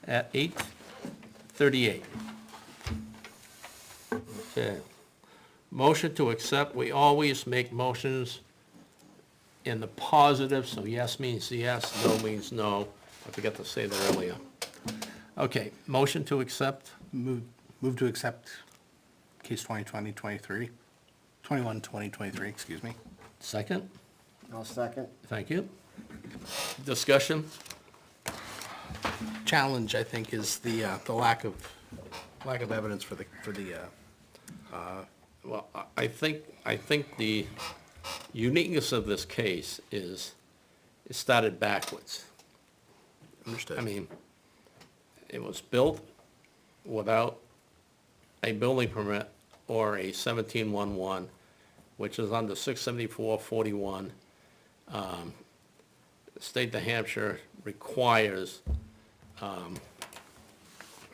At 8:38. Okay. Motion to accept, we always make motions in the positive, so yes means yes, no means no. I forgot to say that earlier. Okay, motion to accept, Move to accept case 2020-23, 21-2023, excuse me. second, I'll second. thank you. Discussion, Challenge, I think, is the lack of evidence for the, well, I think the uniqueness of this case is, it started backwards. understood. I mean, it was built without a building permit or a 1711, which is under 674-41. State of New Hampshire requires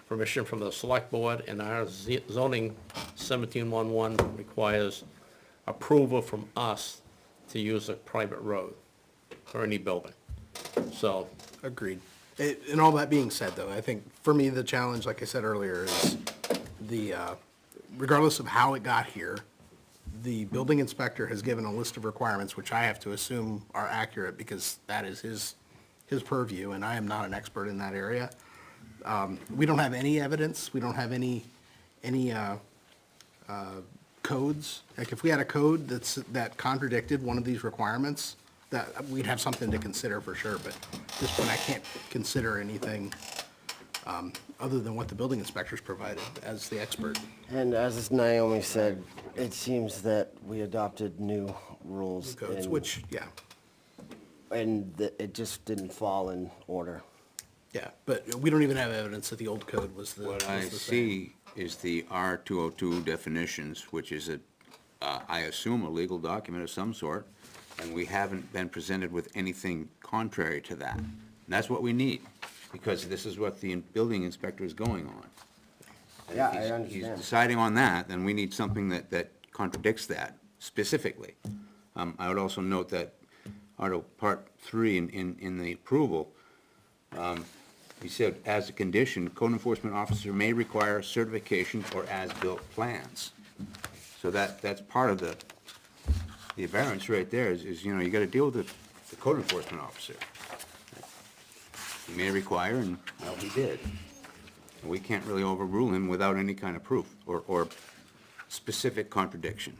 permission from the select board, and our zoning 1711 requires approval from us to use a private road for any building. So, Agreed. And all that being said, though, I think for me, the challenge, like I said earlier, is the, regardless of how it got here, the building inspector has given a list of requirements, which I have to assume are accurate because that is his purview, and I am not an expert in that area. We don't have any evidence, we don't have any codes. Like, if we had a code that contradicted one of these requirements, that, we'd have something to consider for sure, but at this point, I can't consider anything other than what the building inspector's provided as the expert. And as Naomi said, it seems that we adopted new rules. Codes, and- which, yeah, it just didn't fall in order. yeah, but we don't even have evidence that the old code was the. What I was the same. see is the R-202 definitions, which is I assume, a legal document of some sort, and we haven't been presented with anything contrary to that. And that's what we need, because this is what the building inspector is going on. And Yeah, if I he's understand. deciding on that, then we need something that contradicts that specifically. I would also note that Part 3 in the approval He said, as a condition, code enforcement officer may require certification or as-built plans. So that's part of the variance right there is, you know, you gotta deal with the code enforcement officer. He may require, and, well, he did. And we can't really overrule him without any kind of proof or specific contradiction.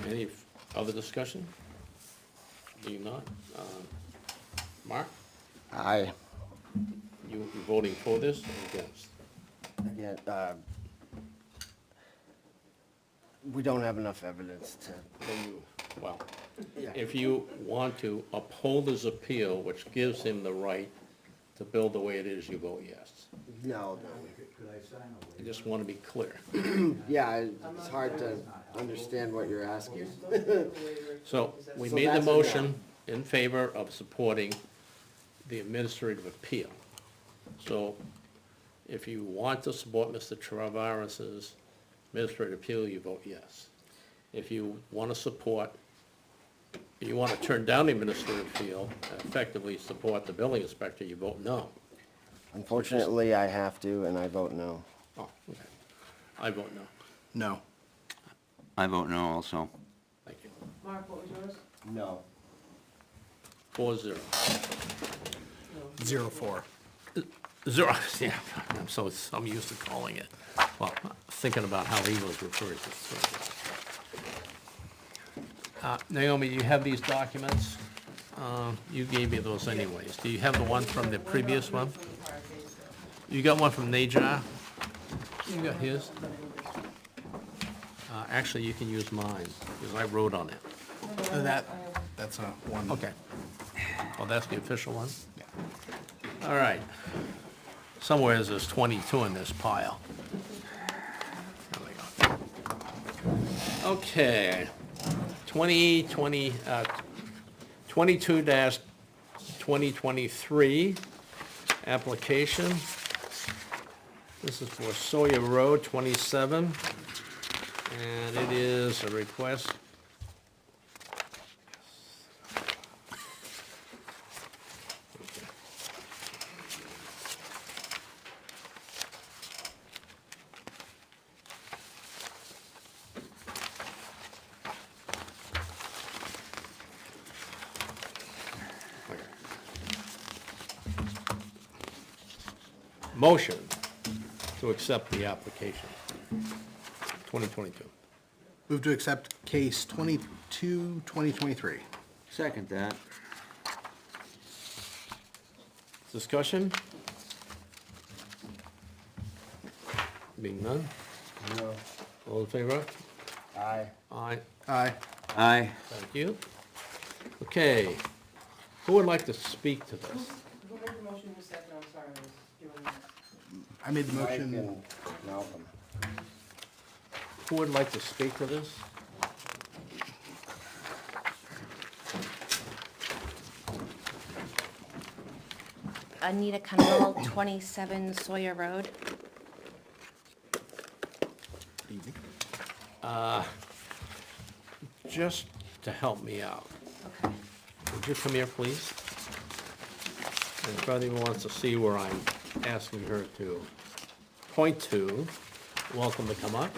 Any other discussion? Being not, Mark, I, you voting for this or against? again, we don't have enough evidence to, Well, Yeah. if you want to uphold his appeal, which gives him the right to build the way it is, you vote yes. no, I just want to be clear. yeah, it's hard to understand what you're asking. So we So made the that's a no. motion in favor of supporting the administrative appeal. So if you want to support Mr. Travaris's administrative appeal, you vote yes. If you want to support, if you want to turn down the administrative appeal and effectively support the building inspector, you vote no. Unfortunately, I have to, and I vote no. Oh, okay. I vote no. No. I vote no also. Thank you. Mark, what was yours? No. 4-0. 0-4. 0, yeah, I'm used to calling it, well, thinking about how he was referred to. Naomi, you have these documents? You gave me those anyways. Do you have the one from the previous one? You got one from Najar? You got his? Actually, you can use mine, because I wrote on it. That's a one. Okay. Oh, that's the official one? All right. Somewhere there's 22 in this pile. There we go. Okay. 22-2023 application. This is for Sawyer Road, 27. And it is a request. Motion to accept the application, 2022. Move to accept case 22-2023. Second that. Discussion? Being none? No. All in favor? Aye. Aye. Aye. Aye. Thank you. Okay, who would like to speak to this? Who made the motion, who seconded? I'm sorry, I was doing. I made the Mike motion. and Malcolm. Who would like to speak to this? Anita Kendall, 27 Sawyer Road. Just to help me out, Okay. would you come here, please? And if anyone wants to see where I'm asking her to point to, welcome to come up.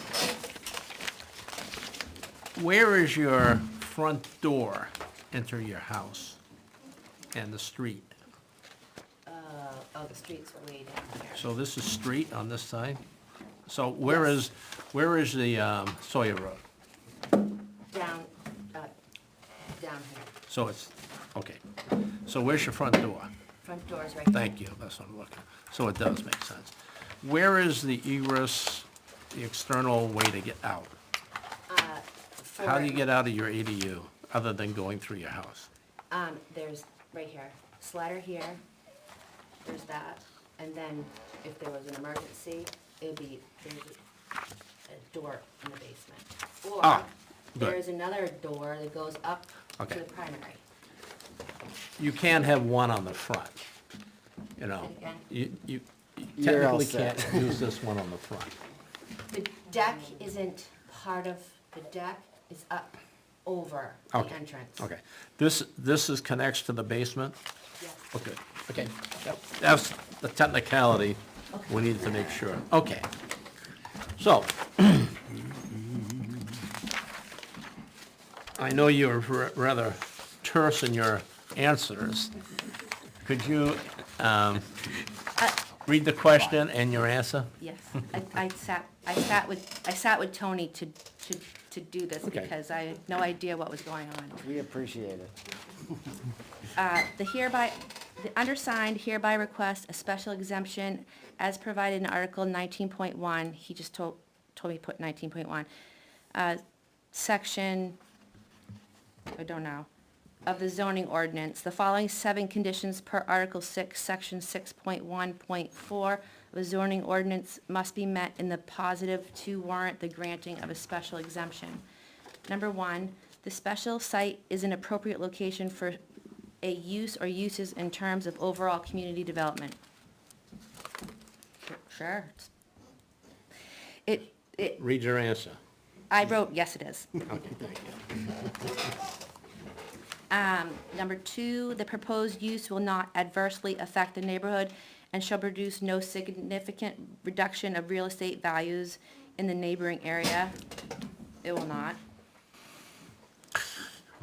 Where is your front door enter your house and the street? Oh, the streets are way down here. So this is street on this side? So where is the Sawyer Road? Down, down here. So it's, okay. So where's your front door? Front door's right there. Thank you, that's what I'm looking. So it does make sense. Where is the egress, the external way to get out? How do you get out of your ADU, other than going through your house? There's, right here, slider here, there's that, and then if there was an emergency, there's a door in the basement. Ah, Or, good. there's another door that goes up to Okay. the primary. You can't have one on the front, you know? Again? You You're all technically set. can't use this one on the front. The deck isn't part of, the deck is up over the Okay, entrance. okay. This is connects to the basement? Yes. Okay, okay. That's the technicality we needed to make sure. Okay. So, I know you're rather terse in your answers. Could you read the question and your answer? Yes, I sat with Tony to do this Okay. because I had no idea what was going on. We appreciate it. The undersigned hereby request a special exemption as provided in Article 19.1, he just told me to put 19.1, Section, I don't know, of the zoning ordinance. The following 7 conditions per Article 6, Section 6.1.4 of the zoning ordinance must be met in the positive to warrant the granting of a special exemption. Number 1, the special site is an appropriate location for a use or uses in terms of overall community development. Sure. Read your answer. I wrote, yes, it is. Okay, thank you. Number 2, the proposed use will not adversely affect the neighborhood and shall produce no significant reduction of real estate values in the neighboring area. It will not.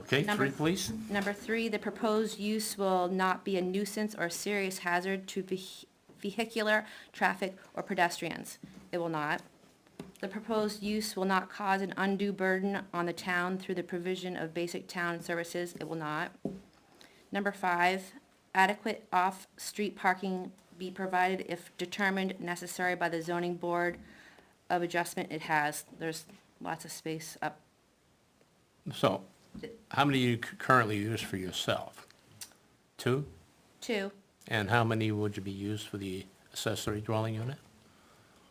Okay, Number 3, please. Number 3, the proposed use will not be a nuisance or serious hazard to vehicular traffic or pedestrians. It will not. The proposed use will not cause an undue burden on the town through the provision of basic town services. It will not. Number 5, adequate off-street parking be provided if determined necessary by the zoning board of adjustment. It has. There's lots of space up. So, how many do you currently use for yourself? 2? 2, And how many would you be used for the accessory dwelling unit?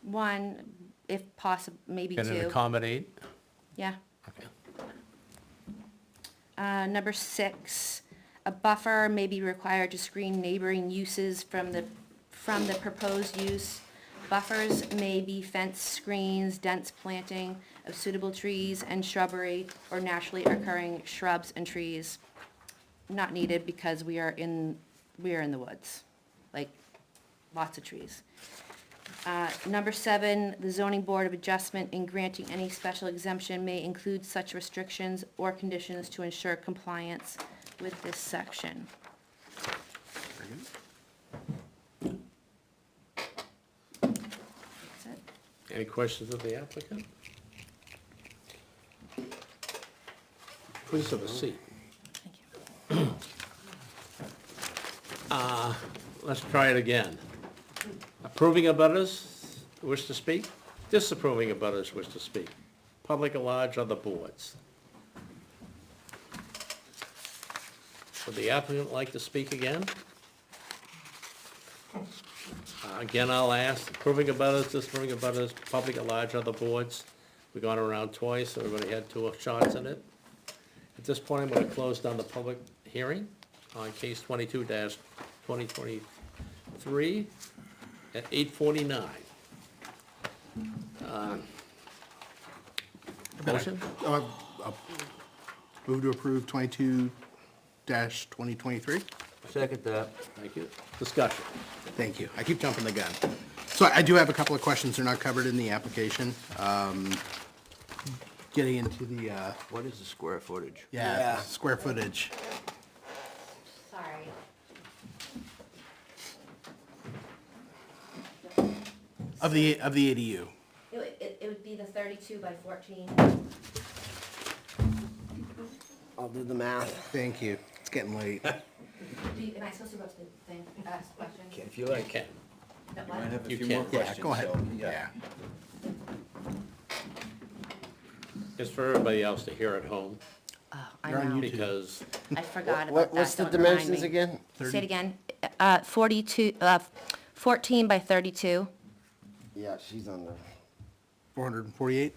1, if possible, maybe 2. Can it accommodate? Yeah. Okay. Number 6, a buffer may be required to screen neighboring uses from the proposed use. Buffers may be fence screens, dense planting of suitable trees and shrubbery, or naturally occurring shrubs and trees. Not needed because we are in the woods, like lots of trees. Number 7, the zoning board of adjustment in granting any special exemption may include such restrictions or conditions to ensure compliance with this section. That's it. Any questions of the applicant? Please have a seat. Thank you. Let's try it again. Approving of butters wish to speak? Disapproving of butters wish to speak? Public at large, other boards? Would the applicant like to speak again? Again, I'll ask, approving of butters, disapproving of butters, public at large, other boards? We've gone around twice, everybody had 2 shots in it. At this point, I'm gonna close down the public hearing on case 22-2023 at 8:49. Motion? Move to approve 22-2023. Second that. Thank you. Discussion. Thank you. I keep jumping the gun. So I do have a couple of questions. They're not covered in the application. Getting into the, What is the square footage? square footage. Sorry. Of the ADU. It would be the 32 by 14. I'll do the math. Thank you. It's getting late. Am I supposed to go up to the thing, ask questions? If you like. Can. No, I what? have a You few can. more Yeah, questions. Go ahead. so, Yeah. It's for everybody else to hear at home, Oh, I You're on know. YouTube. because I forgot about that. What's the Don't remind dimensions me. again? Say it again. 14 by 32. Yeah, she's on the, 448,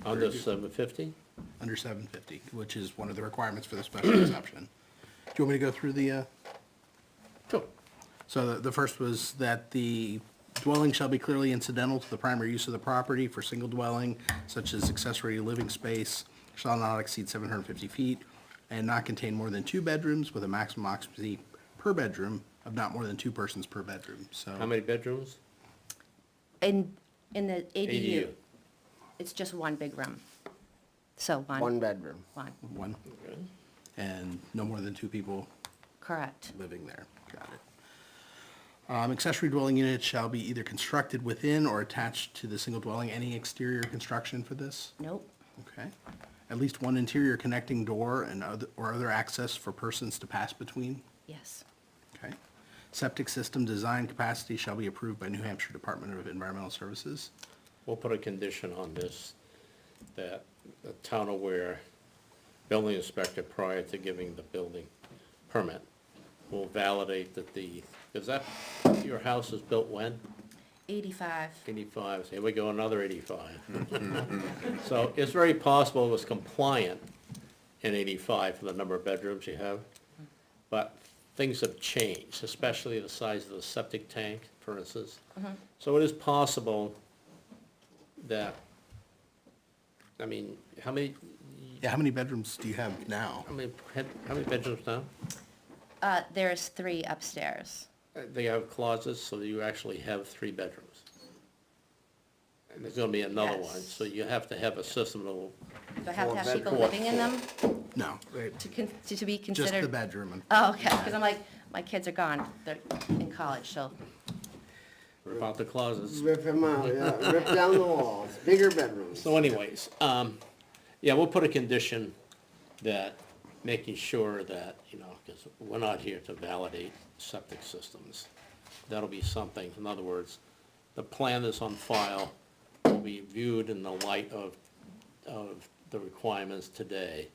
under 750, under 750, which is one of the requirements for the special exception. Do you want me to go through the, sure. So the first was that the dwelling shall be clearly incidental to the primary use of the property for single dwelling, such as accessory living space, shall not exceed 750 feet and not contain more than 2 bedrooms with a maximum occupancy per bedroom of not more than 2 persons per bedroom, so. How many bedrooms? In the ADU, ADU. it's just one big room. So One one, bedroom. one, One, and no more than 2 people correct. living there. Got it. Accessory dwelling units shall be either constructed within or attached to the single dwelling. Any exterior construction for this? Nope, Okay. At least one interior connecting door and other access for persons to pass between? yes, Okay. Septic system design capacity shall be approved by New Hampshire Department of Environmental Services. We'll put a condition on this, that the town aware building inspector, prior to giving the building permit, will validate that your house was built when? 85, 85, so here we go, another 85. So it's very possible it was compliant in 85 for the number of bedrooms you have, but things have changed, especially the size of the septic tank, for instance. So it is possible that, I mean, how many Yeah, how many bedrooms do you have now? how many bedrooms now? there's 3 upstairs. They have closets, so you actually have 3 bedrooms. And there's gonna be another one, Yes. so you have to have a system that will, Do I have to have people Support. living in them No, to be just the considered? bedroom. Oh, okay, because I'm like, my kids are gone, they're in college, so, rip out the closets. Rip them out, yeah, rip down the walls, bigger bedrooms. So anyways, yeah, we'll put a condition that, making sure that, because we're not here to validate septic systems. That'll be something, in other words, the plan that's on file will be viewed in the light of the requirements today.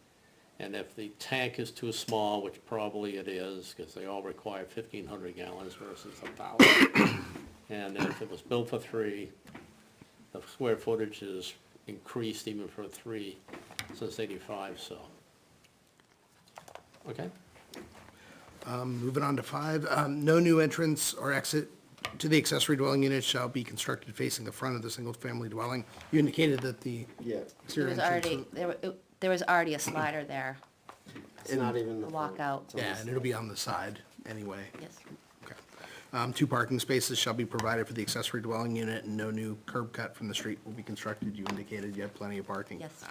And if the tank is too small, which probably it is, because they all require 1,500 gallons versus 1,000. And if it was built for 3, the square footage is increased even for 3 since 85, so. Okay? Moving on to 5, no new entrance or exit to the accessory dwelling unit shall be constructed facing the front of the single-family dwelling. You indicated that the Yeah, there exterior was entrance. already, there was already a slider there, it's not even the a front. walkout, Yeah, and it'll be on the side anyway. yes. Okay. 2 parking spaces shall be provided for the accessory dwelling unit, and no new curb cut from the street will be constructed. You indicated you have plenty of parking. Yes.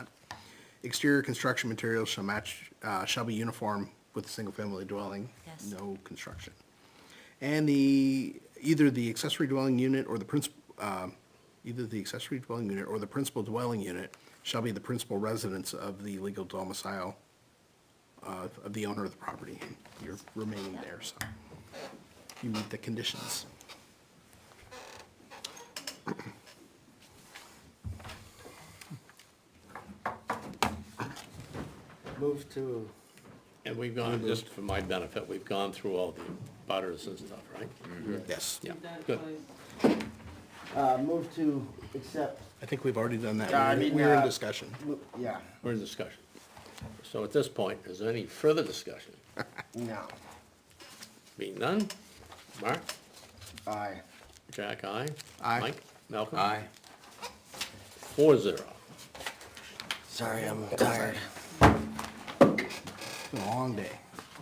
Exterior construction materials shall be uniform with the single-family dwelling. Yes. No construction. And either the accessory dwelling unit or the principal dwelling unit shall be the principal residence of the legal domicile of the owner of the property. You're remaining there, so you meet the conditions. Move to, And we've gone, just for my benefit, we've gone through all the butters and stuff, right? Yes. Yeah, That good. was- move to accept, I think we've already done that. Yeah, I mean, We're in discussion. yeah, We're in discussion. So at this point, is there any further discussion? no, Being none? Mark? aye. Jack, aye? Aye. Mike? Malcolm? Aye. 4-0. Sorry, I'm tired. It's been a long day.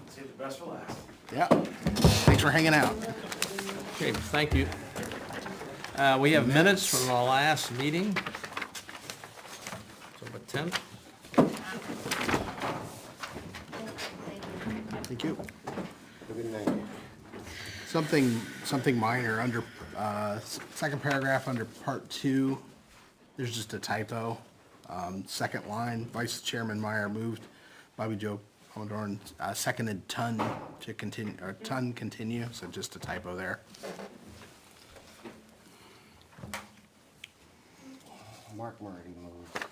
Save the best for last. Yeah. Thanks for hanging out. Okay, thank you. We have minutes from the last meeting. October 10th. Thank you. Good night. Something minor, under, second paragraph under part 2, there's just a typo. Second line, Vice Chairman Meyer moved, Bobby Joe Pomodoro, seconded Ton to continue, or Ton continue, so just a typo there. Mark Murray moved.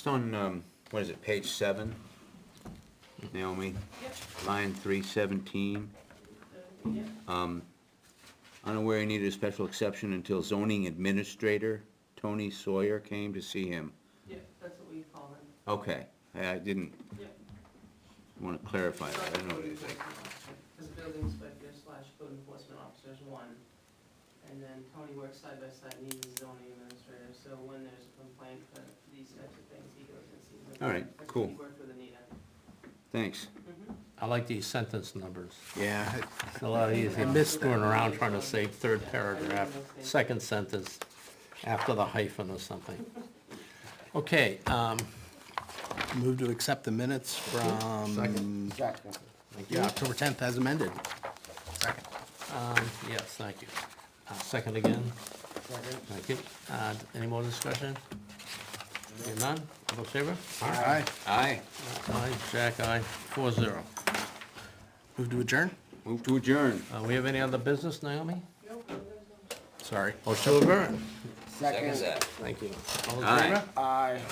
on, what is it, page 7, Naomi? Line 317. Unaware he needed a special exception until zoning administrator Tony Sawyer came to see him. Yeah, that's what we call them. Okay, I didn't Yeah. want to clarify that, I didn't know what he was saying. Because building inspector / code enforcement officer is one. And then Tony works side by side, and he's a zoning administrator, so when there's a complaint for these types of things, he goes and sees them. All right, That's cool. what he worked with Anita. Thanks. I like these sentence numbers. Yeah, It's a lot easier than screwing around trying to say third paragraph, second sentence, after the hyphen or something. Okay, move to accept the minutes from, Second. yeah, October 10th as amended. Second. yes, thank you. Second again, thank you. Any more discussion? Hearing none, all in favor? Aye. Aye. Aye, Jack, aye, 4-0. Move to adjourn? Move to adjourn. We have any other business, Naomi? Sorry. Motion to adjourn. Second. Thank you. All in Aye. favor? Aye.